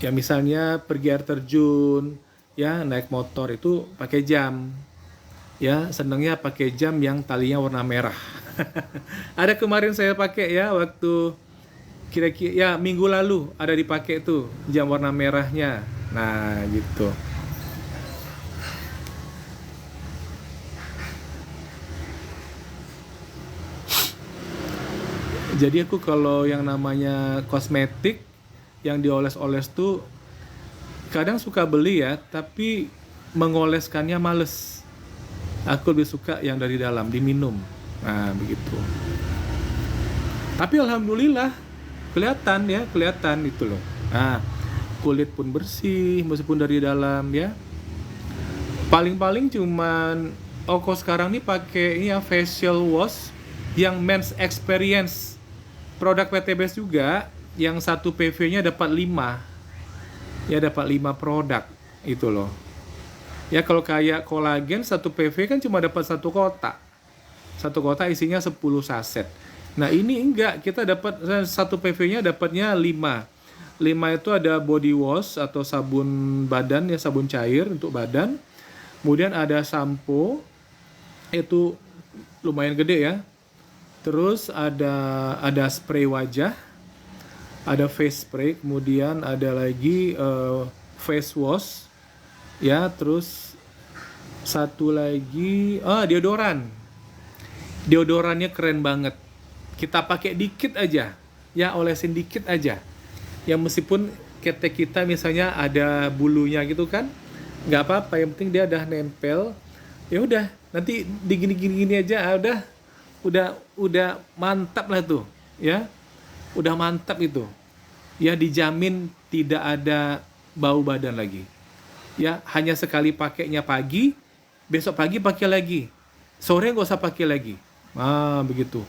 Ya misalnya pergi air terjun, ya naik motor itu pakai jam. Ya, senengnya pakai jam yang talinya warna merah. Ada kemarin saya pakai ya waktu kira-kira ya minggu lalu ada dipakai tuh jam warna merahnya. Nah, gitu. Jadi aku kalau yang namanya kosmetik yang dioles-oles tuh kadang suka beli ya, tapi mengoleskannya males. Aku lebih suka yang dari dalam diminum. Nah, begitu. Tapi alhamdulillah kelihatan itu loh. Nah, kulit pun bersih meskipun dari dalam ya. Paling-paling cuman sekarang nih pakai ini ya facial wash yang men's experience. Produk PTBS juga yang satu PV-nya dapat 5. Ya dapat 5 produk itu loh. Ya kalau kayak kolagen satu PV kan cuma dapat satu kotak. Satu kotak isinya 10 saset. Nah, ini enggak, kita dapat satu PV-nya dapatnya 5. 5 itu ada body wash atau sabun badan ya, sabun cair untuk badan. Kemudian ada sampo, itu lumayan gede ya. Terus ada spray wajah, ada face spray, kemudian ada lagi face wash, ya. Terus satu lagi deodoran. Deodorannya keren banget. Kita pakai dikit aja, ya olesin dikit aja. Ya meskipun ketek kita misalnya ada bulunya gitu kan, nggak apa-apa, yang penting dia udah nempel. Ya udah, nanti digini-gini aja, udah mantap lah tuh, ya. Udah mantap itu. Ya dijamin tidak ada bau badan lagi. Ya hanya sekali pakainya pagi, besok pagi pakai lagi. Sore nggak usah pakai lagi. Begitu.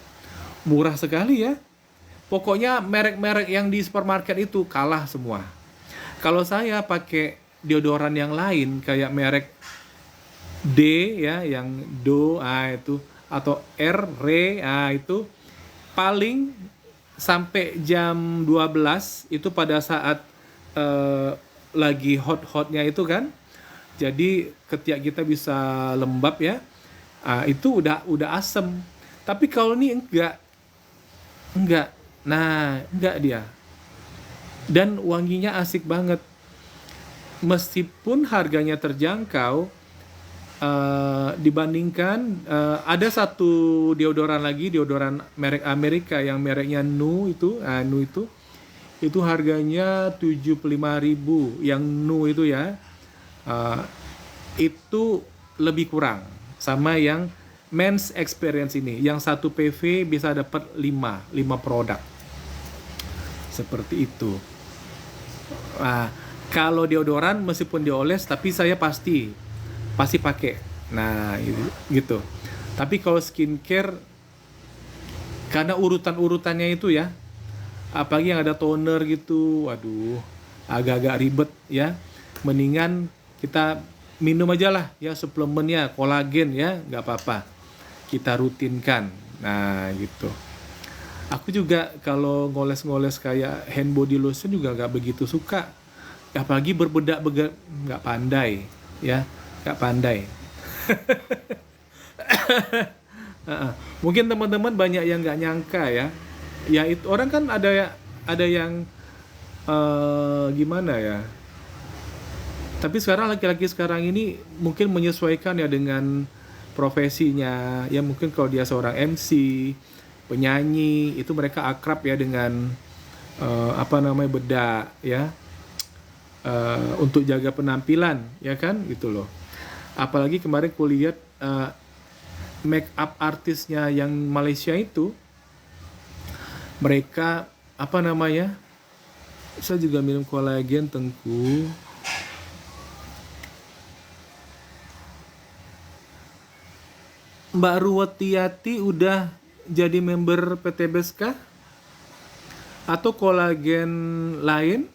Murah sekali ya. Pokoknya merek-merek yang di supermarket itu kalah semua. Kalau saya pakai deodoran yang lain kayak merek D ya, yang Do itu, atau R, Re itu paling sampai jam 12 itu pada saat lagi hot-hotnya itu kan. Jadi ketiak kita bisa lembab ya. Itu udah asem. Tapi kalau ini enggak. Nah, enggak dia. Dan wanginya asik banget. Meskipun harganya terjangkau, dibandingkan ada satu deodoran lagi, deodoran merek Amerika yang mereknya Nu itu harganya 75.000 yang Nu itu ya. Itu lebih kurang sama yang men's experience ini, yang satu PV bisa dapat 5 produk seperti itu. Kalau deodoran meskipun dioles tapi saya pasti pakai. Nah, gitu. Tapi kalau skincare karena urutannya itu ya, apalagi yang ada toner gitu, waduh, agak-agak ribet ya. Mendingan kita minum aja lah ya suplemennya, kolagen ya, nggak apa-apa. Kita rutinkan. Nah, gitu. Aku juga kalau ngoles-ngoles kayak hand body lotion juga nggak begitu suka. Apalagi berbedak-bedak, nggak pandai ya, nggak pandai. Mungkin teman-teman banyak yang nggak nyangka ya. Ya itu orang kan ada yang gimana ya. Tapi sekarang laki-laki sekarang ini mungkin menyesuaikan ya dengan profesinya. Ya mungkin kalau dia seorang MC, penyanyi, itu mereka akrab ya dengan bedak ya. Untuk jaga penampilan ya kan gitu loh. Apalagi kemarin kulihat make up artisnya yang Malaysia itu, mereka Saya juga minum kolagen, Tengku. Mbak Ruwetiati udah jadi member PTBS kah? Atau kolagen lain?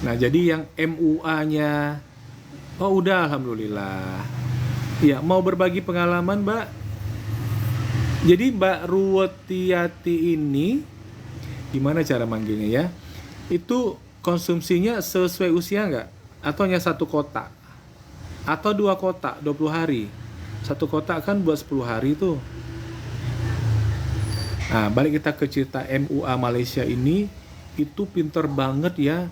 Nah, jadi yang MUA-nya, oh udah, alhamdulillah. Ya, mau berbagi pengalaman, Mbak. Jadi Mbak Ruwetiati ini, gimana cara manggilnya ya? Itu konsumsinya sesuai usia nggak? Atau hanya satu kotak? Atau 2 kotak, 20 hari? Satu kotak kan buat 10 hari tuh. Nah, balik kita ke cerita MUA Malaysia ini, itu pinter banget ya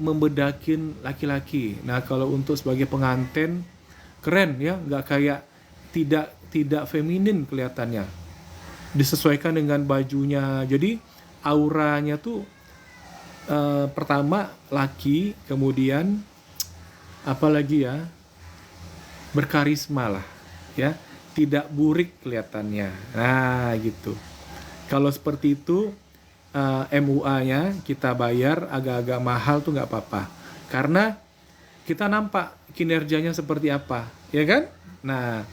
membedakin laki-laki. Nah, kalau untuk sebagai pengantin keren ya, nggak kayak tidak feminin kelihatannya. Disesuaikan dengan bajunya. Jadi auranya tuh pertama laki, kemudian apalagi ya, berkarisma lah ya, tidak burik kelihatannya. Nah, gitu. Kalau seperti itu MUA-nya kita bayar agak-agak mahal tuh nggak apa-apa, karena kita nampak kinerjanya seperti apa, ya kan? Nah,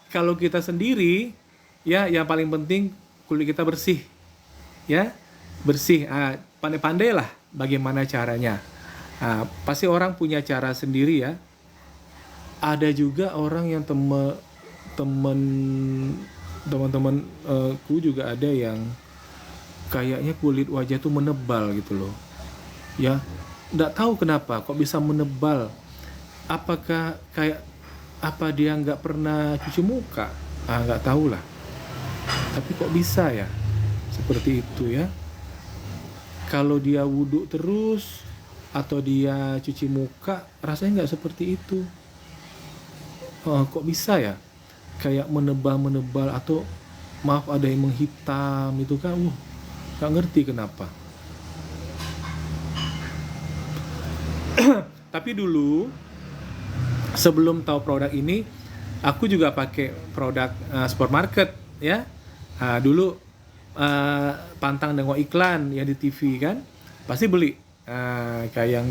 kalau kita sendiri, ya yang paling penting kulit kita bersih, ya bersih. Pandai-pandai lah bagaimana caranya. Pasti orang punya cara sendiri ya. Ada juga orang yang teman-temanku juga ada yang kayaknya kulit wajah tuh menebal gitu loh, ya nggak tahu kenapa kok bisa menebal. Apakah kayak apa dia nggak pernah cuci muka? Nggak tahu lah, tapi kok bisa ya seperti itu ya. Kalau dia wudhu terus atau dia cuci muka, rasanya nggak seperti itu. Kok bisa ya kayak menebal atau maaf ada yang menghitam itu kan, nggak ngerti kenapa. Tapi dulu sebelum tahu produk ini, aku juga pakai produk supermarket ya. Dulu pantang nengok iklan ya di TV kan, pasti beli. Kayak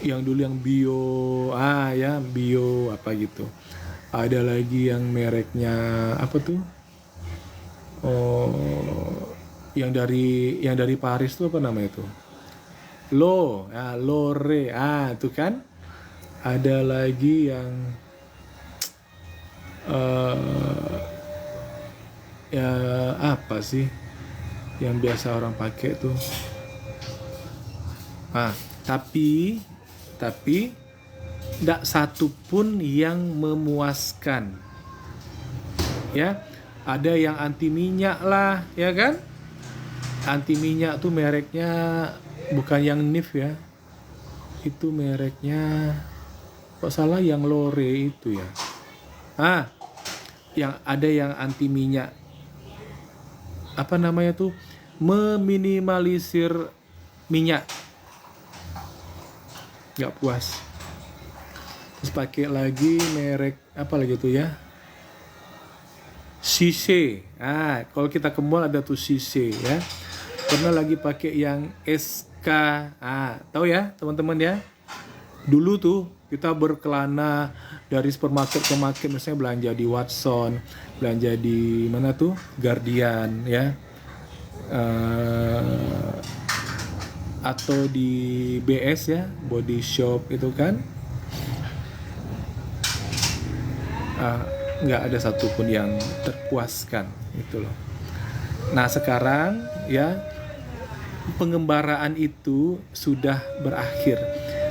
yang dulu yang bio, ya bio apa gitu. Ada lagi yang mereknya apa tuh? Yang dari Paris tuh apa namanya tuh? Lore, itu kan. Ada lagi yang ya apa sih yang biasa orang pakai tuh? Tapi tidak satu pun yang memuaskan. Ya, ada yang anti minyak lah, ya kan? Anti minyak tuh mereknya bukan yang Nif ya. Itu mereknya kok salah, yang Lore itu ya. Yang ada yang anti minyak. Apa namanya tuh? Meminimalisir minyak. Nggak puas. Terus pakai lagi merek apa lagi tuh ya? Sise. Kalau kita ke mall ada tuh Sise ya. Pernah lagi pakai yang SK. Tahu ya teman-teman ya? Dulu tuh kita berkelana dari supermarket ke market, misalnya belanja di Watson, belanja di mana tuh? Guardian ya. Atau di BS ya, Body Shop itu kan. Nggak ada satupun yang terpuaskan gitu loh. Nah sekarang ya pengembaraan itu sudah berakhir.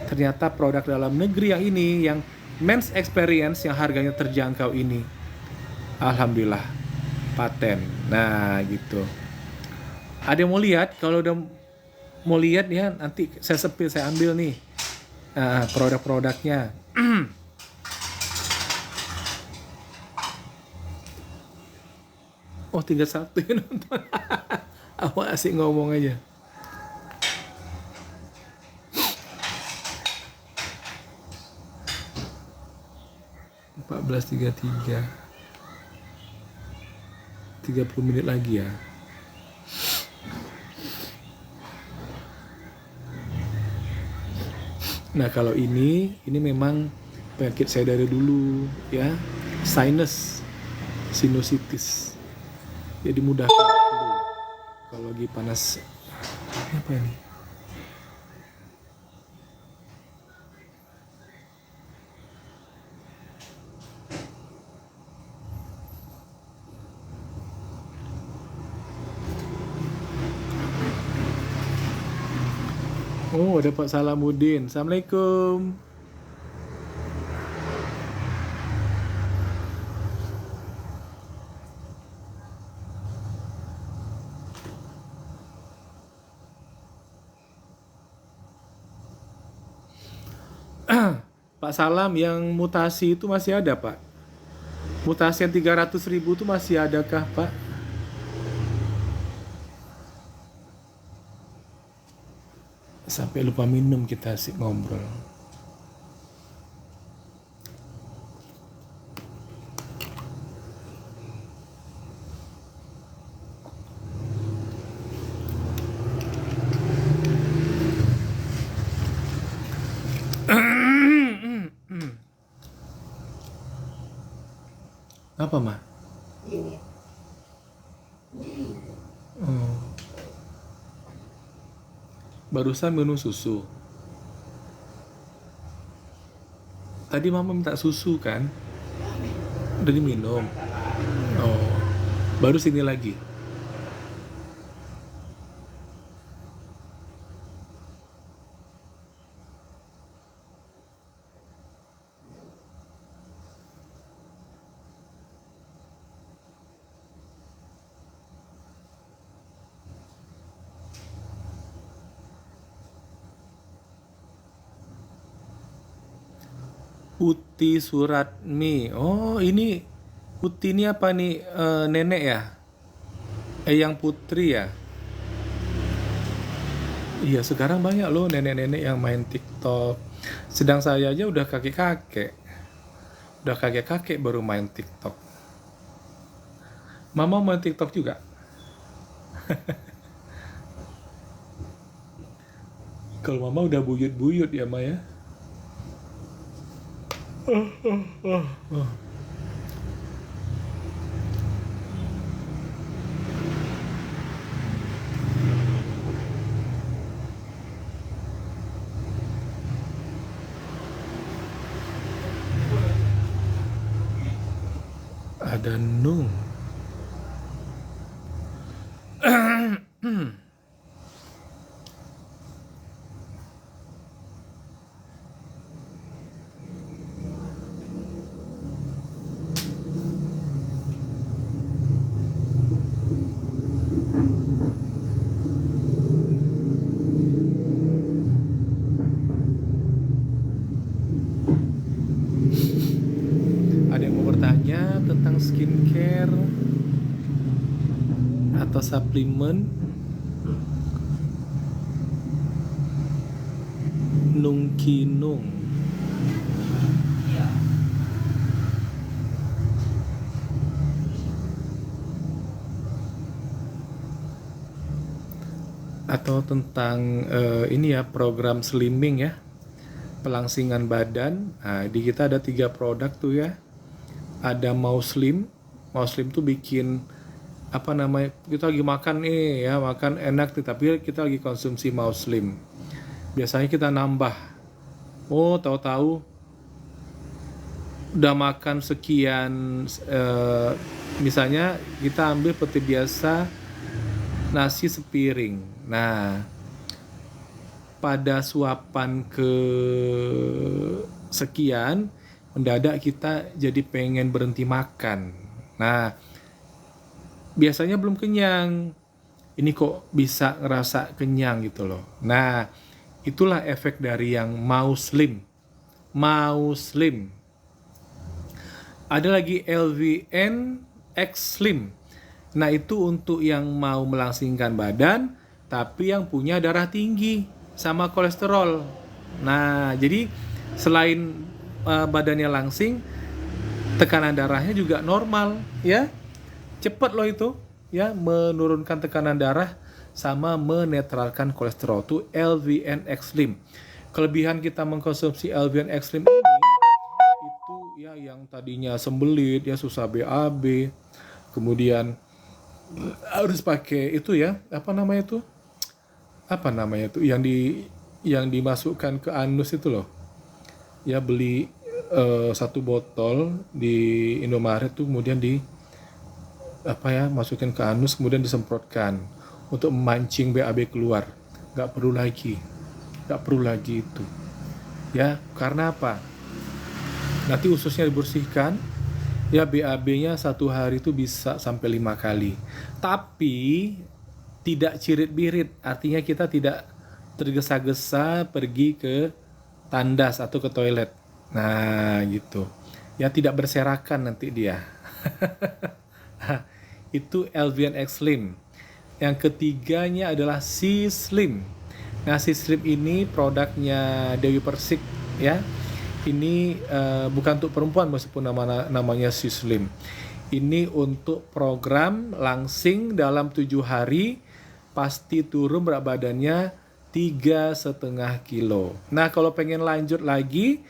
Ternyata produk dalam negeri yang ini, yang Men's Experience yang harganya terjangkau ini, alhamdulillah paten. Nah gitu. Ada yang mau lihat? Kalau udah mau lihat ya, nanti saya sepil, saya ambil nih produk-produknya. Tinggal satu ya nonton. Awak asik ngomong aja. 14.33. 30 menit lagi ya. Nah, kalau ini memang penyakit saya dari dulu ya, sinusitis. Jadi mudah flu kalau lagi panas. Apa ini? Oh, ada Pak Salamuddin. Assalamualaikum. Pak Salam, yang mutasi itu masih ada, Pak? Mutasi yang 300.000 itu masih adakah, Pak? Sampai lupa minum kita asik ngobrol. Apa, Ma? Oh. Barusan minum susu. Tadi Mama minta susu kan? Udah diminum. Oh. Baru sini lagi. Uti Suratmi. Oh, ini Uti ini apa nih? Nenek ya? Yang putri ya? Iya, sekarang banyak loh nenek-nenek yang main TikTok. Sedang saya aja udah kakek-kakek. Udah kakek-kakek baru main TikTok. Mama main TikTok juga? Kalau Mama udah buyut-buyut ya, Ma ya? Ada Nung. Ada yang mau bertanya tentang skincare atau suplemen? Nungkinung. Atau tentang ini ya, program slimming ya, pelangsingan badan. Nah, di kita ada 3 produk tuh ya. Ada Mau Slim tuh bikin apa namanya, kita lagi makan nih ya, makan enak nih, tapi kita lagi konsumsi Mau Slim. Biasanya kita nambah. Oh, tahu-tahu udah makan sekian, misalnya kita ambil seperti biasa nasi sepiring. Nah, pada suapan ke sekian, mendadak kita jadi pengen berhenti makan. Nah, biasanya belum kenyang. Ini kok bisa ngerasa kenyang gitu loh. Nah, itulah efek dari yang Mau Slim. Mau Slim. Ada lagi LVN X Slim. Nah, itu untuk yang mau melangsingkan badan, tapi yang punya darah tinggi sama kolesterol. Nah, jadi selain badannya langsing, tekanan darahnya juga normal ya. Cepat loh itu ya, menurunkan tekanan darah sama menetralkan kolesterol tuh LVN Extreme. Kelebihan kita mengkonsumsi LVN Extreme ini itu ya, yang tadinya sembelit ya, susah BAB, kemudian harus pakai itu ya, apa namanya tuh yang dimasukkan ke anus itu loh ya, beli satu botol di Indomaret tuh, kemudian masukin ke anus, kemudian disemprotkan untuk memancing BAB keluar. Nggak perlu lagi itu ya. Karena apa? Nanti ususnya dibersihkan ya, BAB-nya satu hari itu bisa sampai 5 kali, tapi tidak cirit-birit, artinya kita tidak tergesa-gesa pergi ke tandas atau ke toilet. Nah gitu ya, tidak berserakan nanti dia. Itu LVN Extreme. Yang ketiganya adalah C-Slim. Nah, C-Slim ini produknya Dewi Persik ya. Ini bukan untuk perempuan meskipun namanya C-Slim. Ini untuk program langsing dalam 7 hari pasti turun berat badannya 3,5 kilo. Nah, kalau pengen lanjut lagi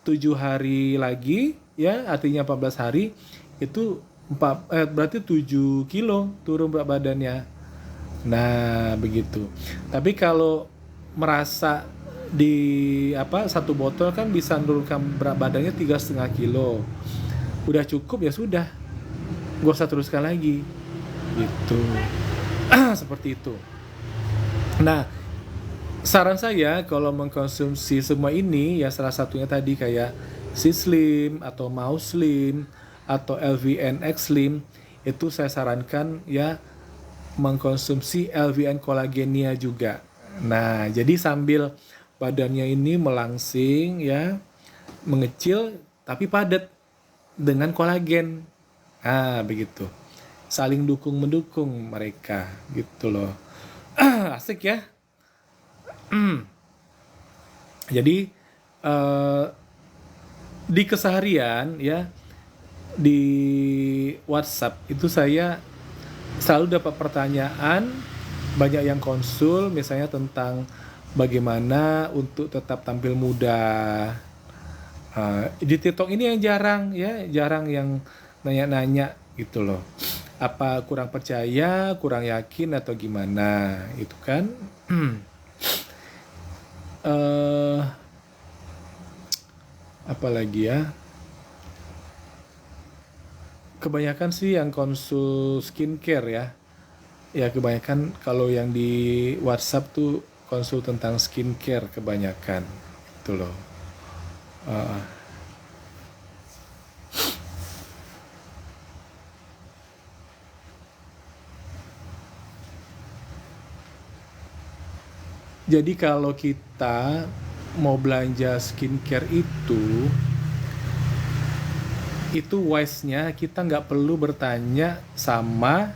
7 hari lagi ya, artinya 14 hari itu berarti 7 kilo turun berat badannya. Nah, begitu. Tapi kalau merasa satu botol kan bisa menurunkan berat badannya 3,5 kilo. Udah cukup ya sudah. Gak usah teruskan lagi. Gitu. Seperti itu. Nah, saran saya kalau mengkonsumsi semua ini ya, salah satunya tadi kayak C-Slim atau Mouse Slim atau LVN Extreme, itu saya sarankan ya mengkonsumsi LVN Kolagenia juga. Nah, jadi sambil badannya ini melangsing ya, mengecil tapi padat dengan kolagen. Nah, begitu. Saling dukung-mendukung mereka gitu loh. Asik ya. Jadi di keseharian ya, di WhatsApp itu saya selalu dapat pertanyaan, banyak yang konsul misalnya tentang bagaimana untuk tetap tampil muda. Di TikTok ini yang jarang yang nanya-nanya gitu loh. Apa kurang percaya, kurang yakin atau gimana itu kan. Apalagi ya, kebanyakan sih yang konsul skincare ya. Ya kebanyakan kalau yang di WhatsApp tuh konsul tentang skincare kebanyakan. Itu loh. Jadi kalau kita mau belanja skincare itu wise-nya kita nggak perlu bertanya sama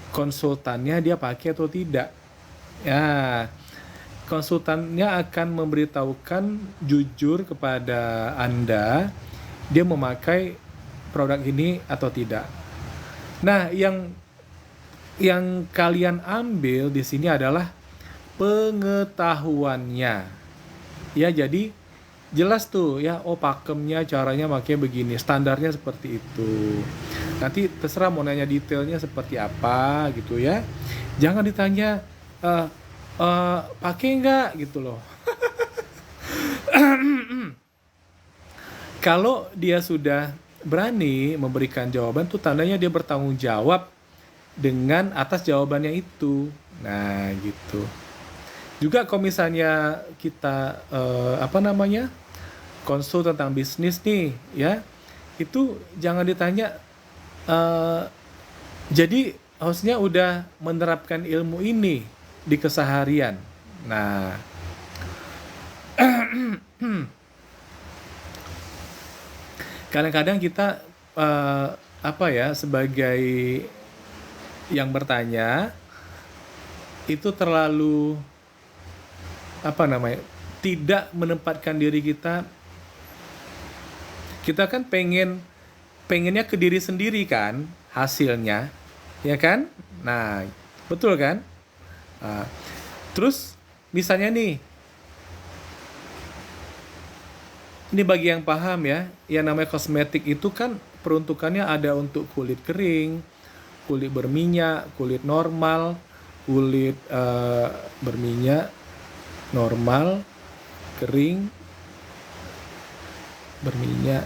konsultannya dia pakai atau tidak. Ya, konsultannya akan memberitahukan jujur kepada Anda dia memakai produk ini atau tidak. Nah, yang kalian ambil di sini adalah pengetahuannya. Ya, jadi jelas tuh ya, pakemnya caranya pakai begini, standarnya seperti itu. Nanti terserah mau nanya detailnya seperti apa gitu ya. Jangan ditanya pakai nggak gitu loh. Kalau dia sudah berani memberikan jawaban tuh tandanya dia bertanggung jawab dengan atas jawabannya itu. Nah gitu. Juga kalau misalnya kita konsul tentang bisnis nih ya, itu jangan ditanya jadi hostnya udah menerapkan ilmu ini di keseharian. Nah kadang-kadang kita sebagai yang bertanya itu terlalu tidak menempatkan diri kita Kita kan pengennya ke diri sendiri kan hasilnya, ya kan? Nah, betul kan? Nah, terus misalnya nih, ini bagi yang paham ya, yang namanya kosmetik itu kan peruntukannya ada untuk kulit kering, kulit berminyak, kulit normal, kulit berminyak, normal, kering, berminyak,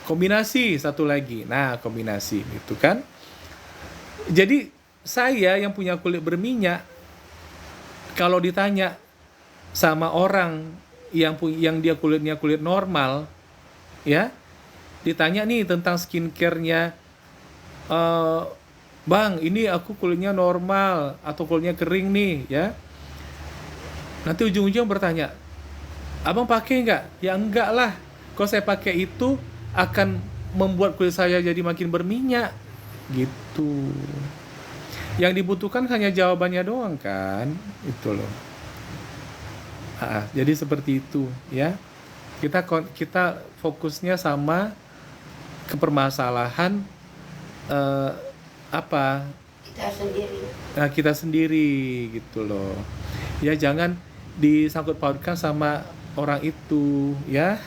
kombinasi satu lagi. Nah, kombinasi itu kan. Jadi saya yang punya kulit berminyak, kalau ditanya sama orang yang dia kulitnya kulit normal, ya, ditanya nih tentang skincare-nya, eh, Bang, ini aku kulitnya normal atau kulitnya kering nih, ya. Nanti ujung-ujung bertanya, Abang pakai nggak? Ya enggak lah. Kalau saya pakai itu akan membuat kulit saya jadi makin berminyak, gitu. Yang dibutuhkan hanya jawabannya doang kan, itu loh. Jadi seperti itu ya. Kita fokusnya sama ke permasalahan, eh, apa kita sendiri. nah, kita sendiri gitu loh. Ya jangan disangkut pautkan sama orang itu ya.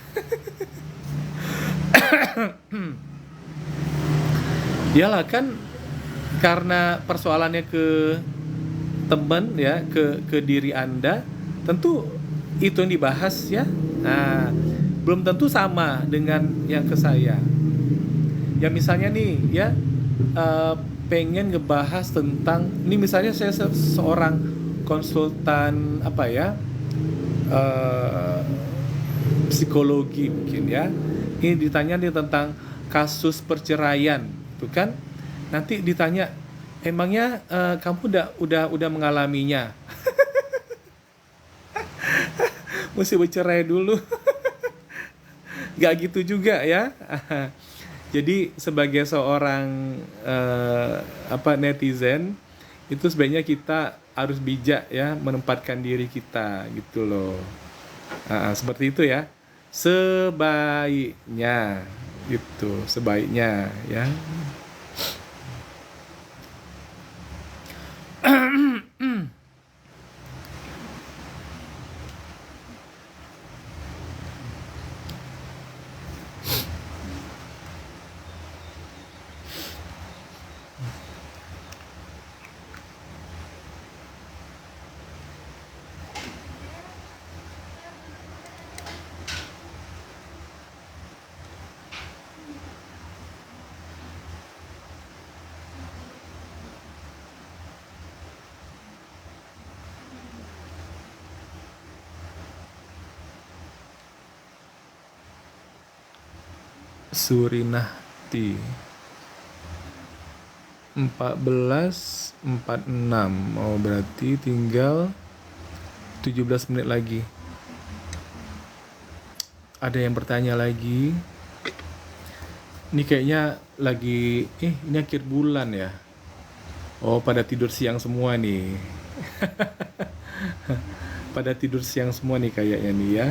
Iyalah kan karena persoalannya ke teman ya, ke diri Anda, tentu itu yang dibahas ya. Nah, belum tentu sama dengan yang ke saya. Ya misalnya nih ya, eh, pengen ngebahas tentang ini, misalnya saya seorang konsultan apa ya, eh, psikologi mungkin ya. Ini ditanya nih tentang kasus perceraian, itu kan. Nanti ditanya, emangnya kamu udah mengalaminya? Mesti bercerai dulu. Gak gitu juga ya. Jadi sebagai seorang netizen, itu sebaiknya kita harus bijak ya menempatkan diri kita gitu loh. Seperti itu ya. Sebaiknya gitu, sebaiknya ya. Surinahti 14.46. Oh, berarti tinggal 17 menit lagi. Ada yang bertanya lagi. Ini kayaknya lagi ini akhir bulan ya. Oh, pada tidur siang semua nih. Pada tidur siang semua nih kayaknya nih ya.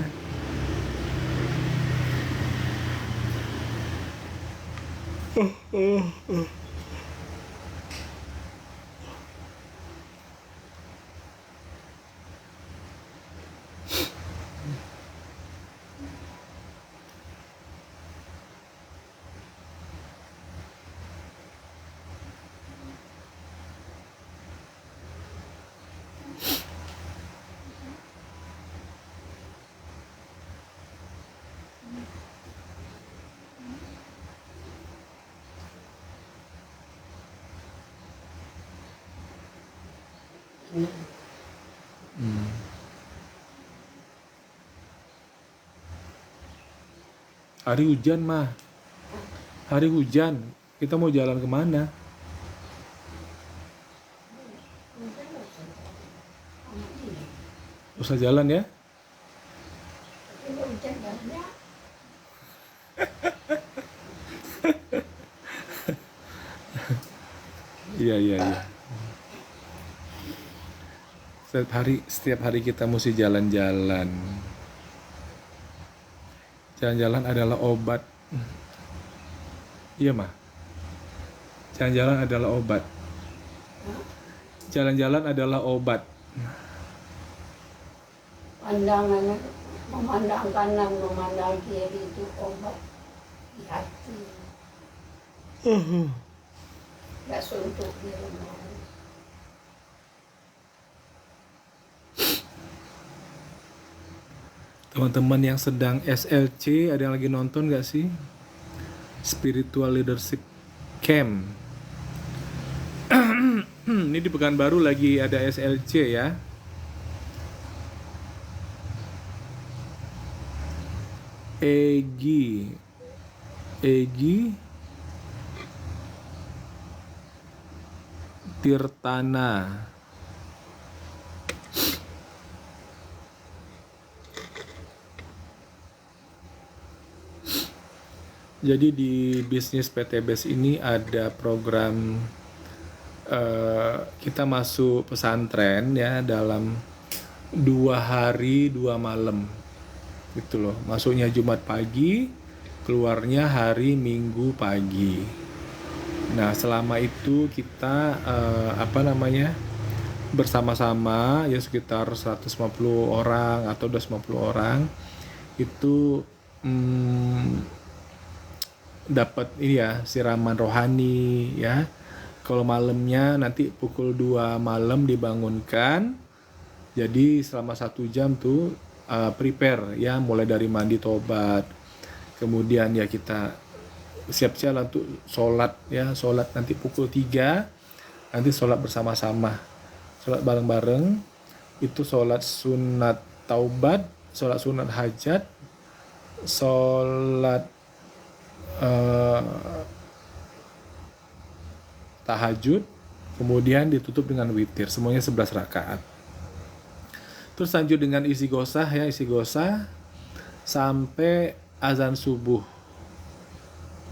Hari hujan mah. Hari hujan. Kita mau jalan kemana? Usah jalan ya. Iya. Setiap hari kita mesti jalan-jalan. Jalan-jalan adalah obat Iya mah, jalan-jalan adalah obat. Jalan-jalan adalah obat. Pandangan, memandang kanan, memandang kiri itu obat di hati. Gak suntuk di rumah. Teman-teman yang sedang SLC, ada yang lagi nonton gak sih? Spiritual Leadership Camp. Ini di Pekanbaru lagi ada SLC ya. Egi Tirtana. Jadi di bisnis PTBS ini ada program kita masuk pesantren ya dalam 2 hari 2 malam gitu loh. Masuknya Jumat pagi, keluarnya hari Minggu pagi. Nah selama itu kita bersama-sama ya sekitar 150 orang atau 250 orang itu dapat ini ya siraman rohani ya. Kalau malamnya nanti pukul 2 malam dibangunkan. Jadi selama 1 jam tuh prepare ya, mulai dari mandi tobat. Kemudian ya kita siap-siap untuk sholat ya, sholat nanti pukul 3. Nanti sholat bersama-sama. Sholat bareng-bareng. Itu sholat sunat taubat, sholat sunat hajat, sholat tahajud, kemudian ditutup dengan witir, semuanya 11 rakaat. Terus lanjut dengan isi gosah ya, isi gosah sampai azan subuh.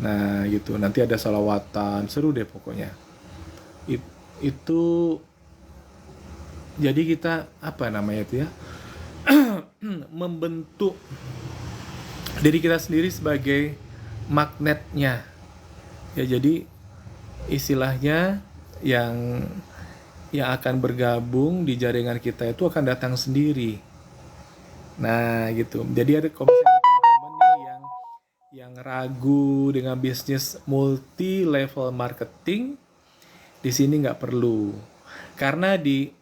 Nah gitu, nanti ada sholawatan, seru deh pokoknya. Itu jadi kita membentuk diri kita sendiri sebagai magnetnya ya. Jadi istilahnya yang akan bergabung di jaringan kita itu akan datang sendiri. Nah gitu. Jadi ada teman-teman nih yang ragu dengan bisnis multi level marketing, di sini nggak perlu, karena di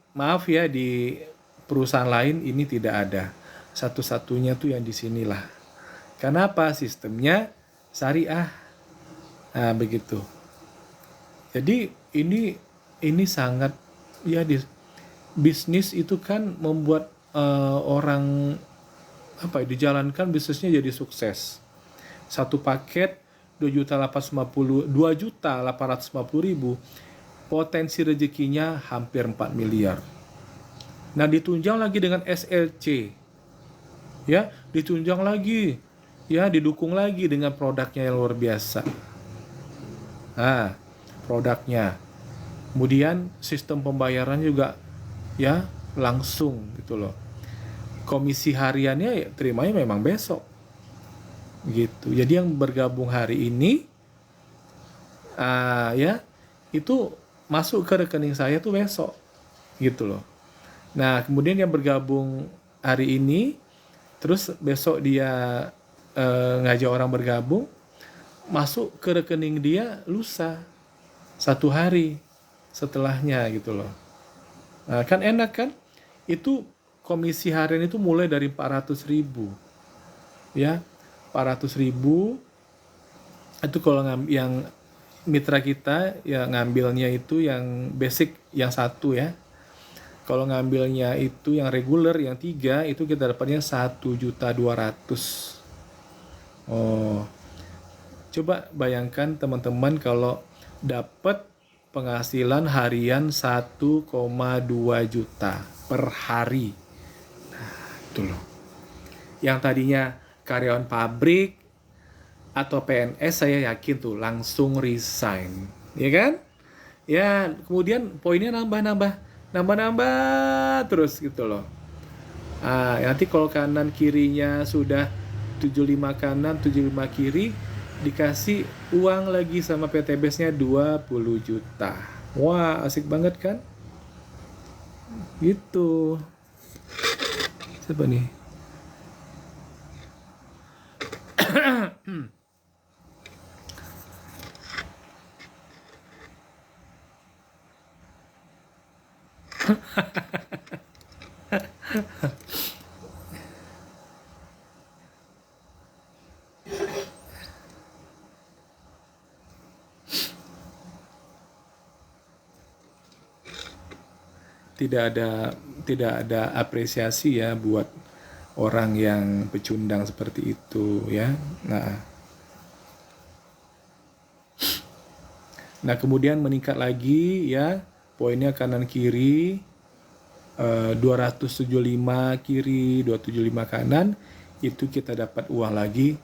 perusahaan lain ini tidak ada. Satu-satunya tuh yang di sinilah. Kenapa? Sistemnya syariah. Nah begitu. Jadi ini sangat ya, bisnis itu kan membuat orang dijalankan bisnisnya jadi sukses. Satu paket 2.850.000, potensi rezekinya hampir 4 miliar. Nah ditunjang lagi dengan SLC ya, ditunjang lagi ya, didukung lagi dengan produknya yang luar biasa. Nah, produknya. Kemudian sistem pembayaran juga ya langsung gitu loh. Komisi hariannya ya, terimanya memang besok. Gitu. Jadi yang bergabung hari ini ya itu masuk ke rekening saya tuh besok. Gitu loh. Nah, kemudian yang bergabung hari ini terus besok dia ngajak orang bergabung, masuk ke rekening dia lusa, 1 hari setelahnya gitu loh. Nah, kan enak kan? Itu komisi harian itu mulai dari 400.000 ya, 400.000 itu kalau yang mitra kita ya ngambilnya itu yang basic yang 1 ya. Kalau ngambilnya itu yang reguler yang 3 itu kita dapatnya 1.200.000. Oh, coba bayangkan teman-teman kalau dapat penghasilan harian 1,2 juta per hari. Nah, itu loh. Yang tadinya karyawan pabrik atau PNS saya yakin tuh langsung resign, ya kan? Ya, kemudian poinnya nambah terus gitu loh. Nanti kalau kanan kirinya sudah 75 kanan, 75 kiri, dikasih uang lagi sama PT Base-nya 20 juta. Wah, asik banget kan? Gitu. Siapa nih? tidak ada apresiasi ya buat orang yang pecundang seperti itu ya. Nah kemudian meningkat lagi ya, poinnya kanan kiri, 275 kiri, 275 kanan, itu kita dapat uang lagi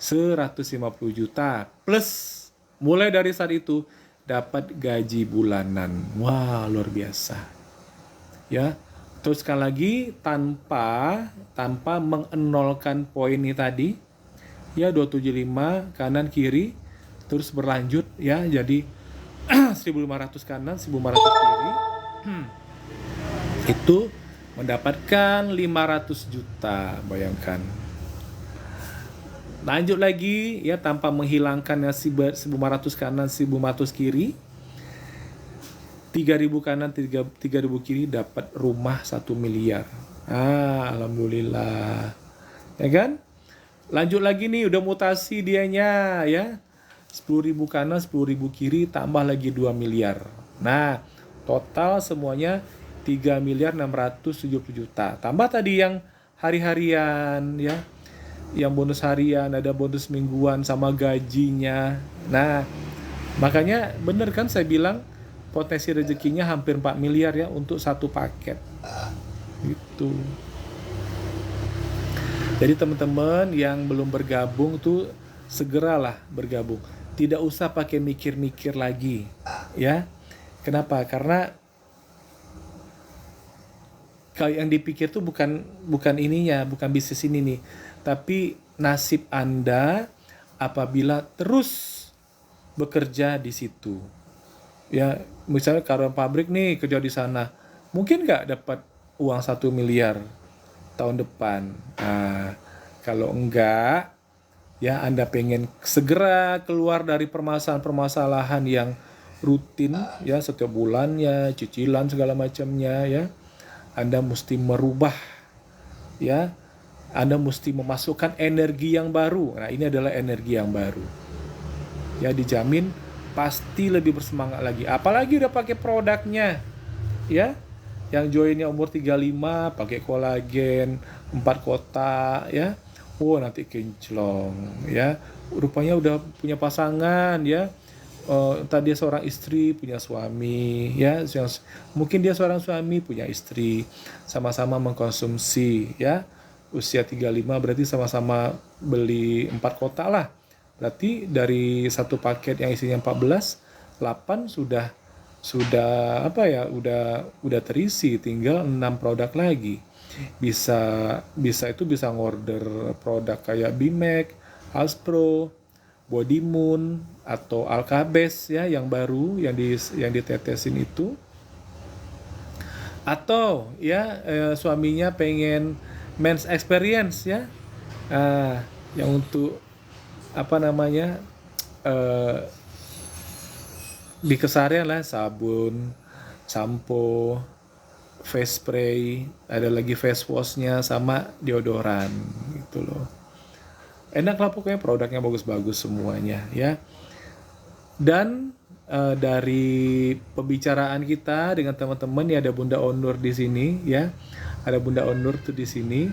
150 juta plus mulai dari saat itu dapat gaji bulanan. Wah, luar biasa. Ya. Terus sekali lagi tanpa mengenolkan poin ini tadi. Ya, 275 kanan kiri terus berlanjut ya, jadi 1.500 kanan, 1.500 kiri. Itu mendapatkan 500 juta, bayangkan. Lanjut lagi ya, tanpa menghilangkan 1.500 kanan, 1.500 kiri, 3.000 kanan, 3.000 kiri, dapat rumah 1 miliar. Alhamdulillah. Ya kan? Lanjut lagi nih, udah mutasi dianya ya. 10.000 kanan, 10.000 kiri, tambah lagi 2 miliar. Nah, total semuanya 3 miliar 670 juta. Tambah tadi yang hari-harian ya. Yang bonus harian, ada bonus mingguan sama gajinya. Nah, makanya bener kan saya bilang potensi rezekinya hampir 4 miliar ya untuk satu paket. Gitu. Jadi teman-teman yang belum bergabung tuh segeralah bergabung. Tidak usah pakai mikir-mikir lagi, ya. Kenapa? Karena kalau yang dipikir tuh bukan ininya, bukan bisnis ini nih, tapi nasib Anda apabila terus bekerja di situ. Ya, misalnya karyawan pabrik nih kerja di sana, mungkin nggak dapat uang 1 miliar tahun depan. Nah, kalau enggak, ya Anda pengen segera keluar dari permasalahan-permasalahan yang rutin ya setiap bulannya, cicilan segala macamnya ya. Anda mesti merubah ya. Anda mesti memasukkan energi yang baru. Nah, ini adalah energi yang baru. Ya, dijamin pasti lebih bersemangat lagi. Apalagi udah pakai produknya. Ya. Yang joinnya umur 35, pakai kolagen 4 kotak ya. Nanti kinclong ya. Rupanya udah punya pasangan ya. Tadi dia seorang istri punya suami ya. Mungkin dia seorang suami punya istri, sama-sama mengkonsumsi ya. Usia 35 berarti sama-sama beli 4 kotak lah. Berarti dari satu paket yang isinya 14, 8 sudah apa ya? Udah terisi, tinggal 6 produk lagi. Bisa itu bisa ngorder produk kayak Bimek, Halspro, Body Moon atau Alkabes ya, yang baru yang ditetesin itu. Atau ya suaminya pengen men's experience ya, yang untuk apa namanya di keseharian lah, sabun, sampo, face spray, ada lagi face washnya sama deodoran gitu loh. Enak lah pokoknya, produknya bagus-bagus semuanya ya. Dan dari pembicaraan kita dengan teman-teman ya, ada Bunda Onur di sini ya. Ada Bunda Onur tuh di sini.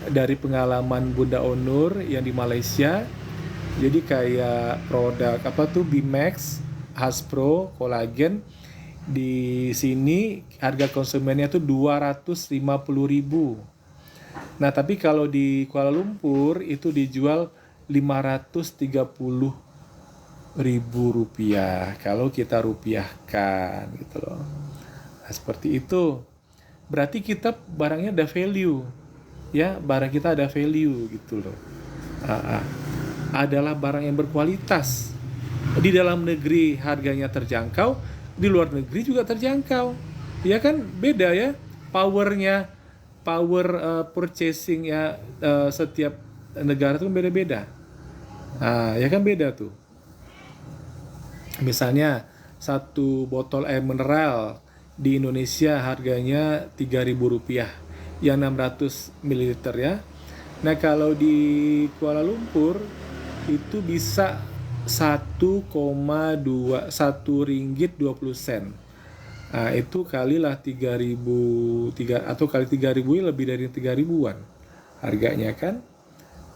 Dari pengalaman Bunda Onur yang di Malaysia. Jadi kayak produk apa tuh Bimax, Haspro, kolagen di sini harga konsumennya tuh 250.000. Nah, tapi kalau di Kuala Lumpur itu dijual 530.000 rupiah kalau kita rupiahkan gitu loh. Nah, seperti itu. Berarti kita barangnya ada value. Ya, barang kita ada value gitu loh. adalah barang yang berkualitas. Di dalam negeri harganya terjangkau, di luar negeri juga terjangkau. Ya kan beda ya powernya, purchasing ya, setiap negara itu beda-beda. Ya kan beda tuh. Misalnya satu botol air mineral di Indonesia harganya Rp3.000 yang 600 ml ya. Nah kalau di Kuala Lumpur itu bisa 1,2 ringgit 20 sen. Nah, itu kalilah 3.000 atau kali 3.000 lebih dari 3.000-an harganya kan.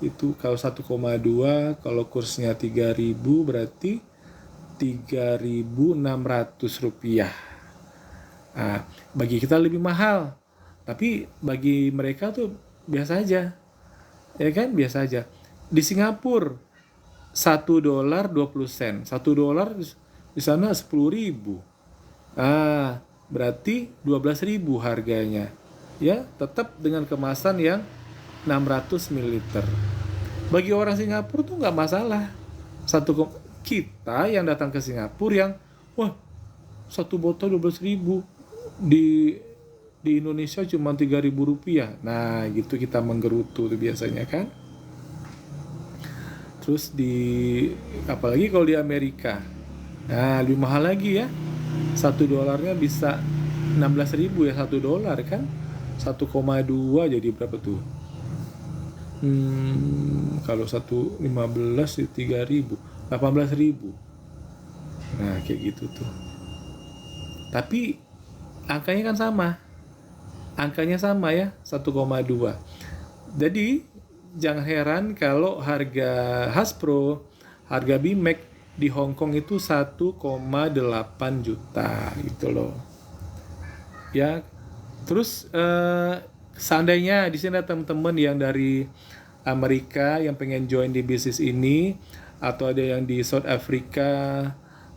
Itu kalau 1,2 kalau kursnya 3.000 berarti Rp3.600. Nah, bagi kita lebih mahal. Tapi bagi mereka tuh biasa aja. Ya kan, biasa aja. Di Singapura $1 20 sen. $1 di sana 10.000. Berarti 12.000 harganya. Ya, tetap dengan kemasan yang 600 ml. Bagi orang Singapura tuh nggak masalah. Kita yang datang ke Singapura yang satu botol 12.000 di Indonesia cuma Rp3.000. Nah, gitu kita menggerutu tuh biasanya kan. Terus apalagi kalau di Amerika. Nah, lebih mahal lagi ya. $1 bisa 16.000 ya, $1 kan. 1,2 jadi berapa tuh? Kalau 1,15 3.000, 18.000. Nah, kayak gitu tuh. Tapi angkanya kan sama ya, 1,2. Jadi jangan heran kalau harga Hasbro, harga Bimax di Hong Kong itu 1,8 juta gitu loh. Ya, terus seandainya di sini ada teman-teman yang dari Amerika yang pengen join di bisnis ini, atau ada yang di South Africa,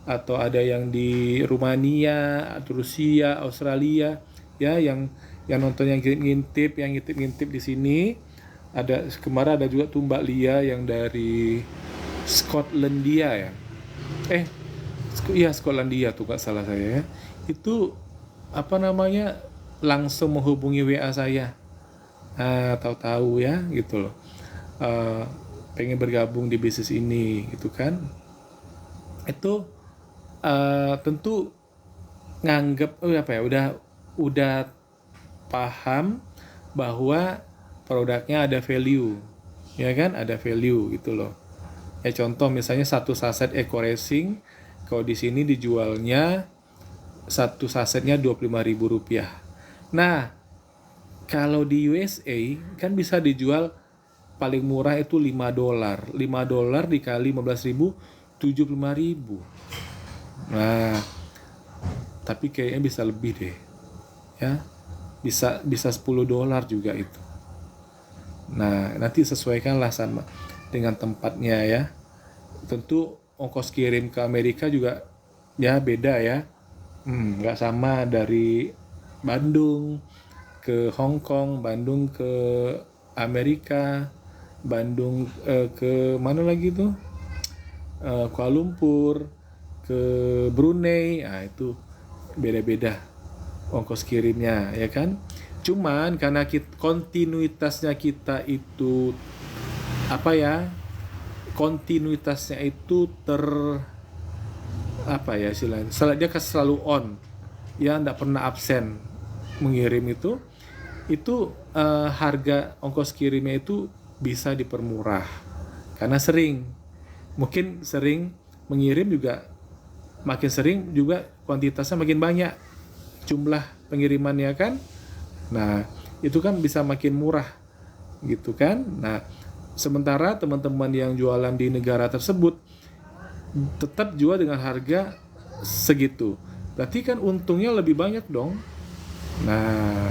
atau ada yang di Rumania, atau Rusia, Australia, ya yang nonton yang ngintip di sini. Ada kemarin ada juga tuh Mbak Lia yang dari Skotlandia ya. Skotlandia tuh nggak salah saya ya. Itu langsung menghubungi WA saya. Tahu-tahu ya gitu loh. Pengen bergabung di bisnis ini gitu kan. Itu tentu nganggep udah paham bahwa produknya ada value, ya kan, ada value gitu loh. Ya contoh misalnya satu saset Eco Racing, kalau di sini dijualnya satu sasetnya Rp25.000. Nah, kalau di USA kan bisa dijual paling murah itu $5. $5 dikali 15.000, 75.000. Nah, tapi kayaknya bisa lebih deh. Ya. Bisa $10 juga itu. Nah, nanti sesuaikanlah sama dengan tempatnya ya. Tentu ongkos kirim ke Amerika juga ya beda ya. Nggak sama dari Bandung ke Hong Kong, Bandung ke Amerika, Bandung ke mana lagi tuh? Kuala Lumpur, ke Brunei. Nah, itu beda-beda ongkos kirimnya ya kan. Cuman karena kontinuitasnya kita itu kontinuitasnya itu istilahnya dia selalu on ya, nggak pernah absen mengirim itu harga ongkos kirimnya itu bisa dipermurah karena mungkin sering mengirim juga, makin sering juga kuantitasnya makin banyak jumlah pengirimannya kan. Nah, itu kan bisa makin murah gitu kan. Nah, sementara teman-teman yang jualan di negara tersebut tetap jual dengan harga segitu. Berarti kan untungnya lebih banyak dong. Nah,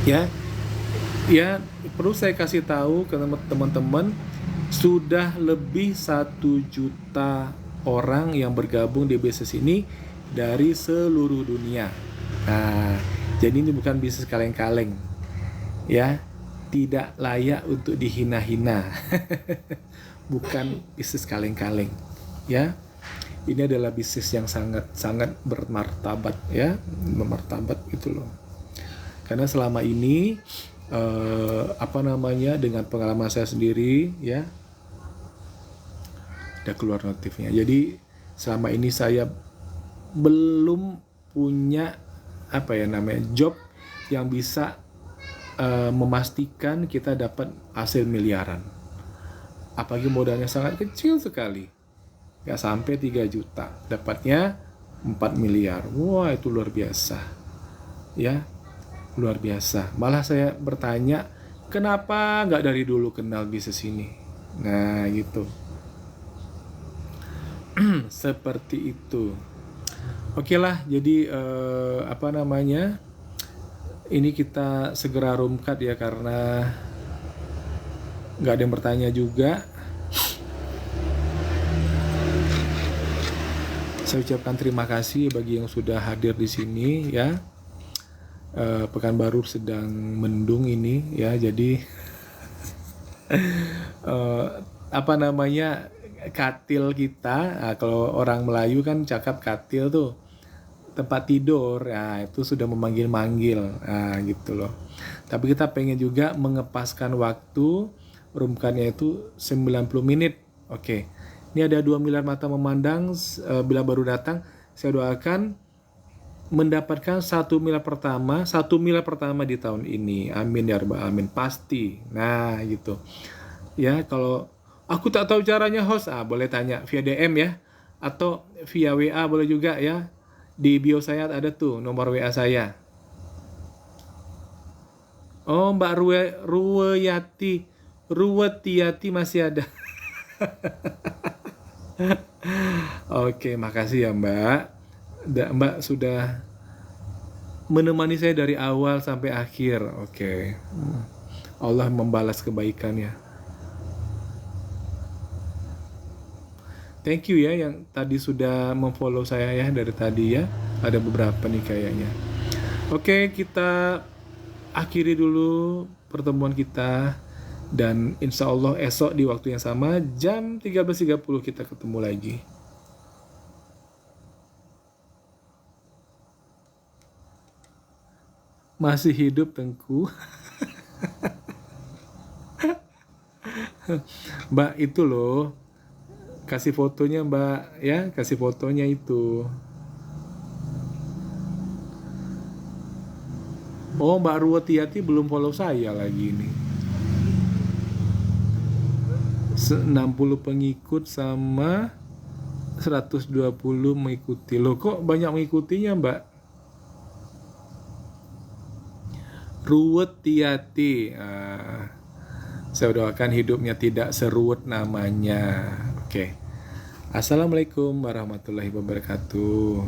ya perlu saya kasih tahu ke teman-teman, sudah lebih 1 juta orang yang bergabung di bisnis ini dari seluruh dunia. Nah, jadi ini bukan bisnis kaleng-kaleng ya, tidak layak untuk dihina-hina. Bukan bisnis kaleng-kaleng, ya. Ini adalah bisnis yang sangat bermartabat, ya, bermartabat gitu loh. Karena selama ini dengan pengalaman saya sendiri, ya, udah keluar notifnya. Jadi selama ini saya belum punya job yang bisa memastikan kita dapat hasil miliaran. Apalagi modalnya sangat kecil sekali. Nggak sampai 3 juta, dapatnya 4 miliar. Wah, itu luar biasa. Ya, luar biasa. Malah saya bertanya, kenapa nggak dari dulu kenal bisnis ini? Nah, gitu. Seperti itu. Oke lah, jadi ini kita segera rumkat ya, karena nggak ada yang bertanya juga. Saya ucapkan terima kasih bagi yang sudah hadir di sini, ya. Pekanbaru sedang mendung ini, ya, jadi katil kita, kalau orang Melayu kan cakap katil tuh tempat tidur, ya, itu sudah memanggil-manggil, gitu loh. Tapi kita pengen juga mengepaskan waktu, rumkannya itu 90 menit. Oke. Ini ada 2 miliar mata memandang bila baru datang. Saya doakan mendapatkan 1 miliar pertama di tahun ini. Amin ya rabbal alamin, pasti. Nah, gitu. Ya, kalau aku tak tahu caranya host, boleh tanya via DM ya, atau via WA boleh juga ya. Di bio saya ada tuh nomor WA saya. Oh, Mbak Ruwetiati masih ada. Oke, makasih ya Mbak. Mbak sudah menemani saya dari awal sampai akhir. Oke. Allah membalas kebaikannya. Thank you ya yang tadi sudah memfollow saya ya dari tadi ya. Ada beberapa nih kayaknya. Oke, kita akhiri dulu pertemuan kita. Dan insya Allah esok di waktu yang sama jam 13.30 kita ketemu lagi. Masih hidup Tengku. Mbak itu loh, kasih fotonya Mbak ya, kasih fotonya itu. Oh, Mbak Ruwetiati belum follow saya lagi nih. 60 pengikut sama 120 mengikuti. Loh, kok banyak mengikutinya Mbak Ruwetiati? Saya doakan hidupnya tidak seruwet namanya. Oke. Assalamualaikum warahmatullahi wabarakatuh.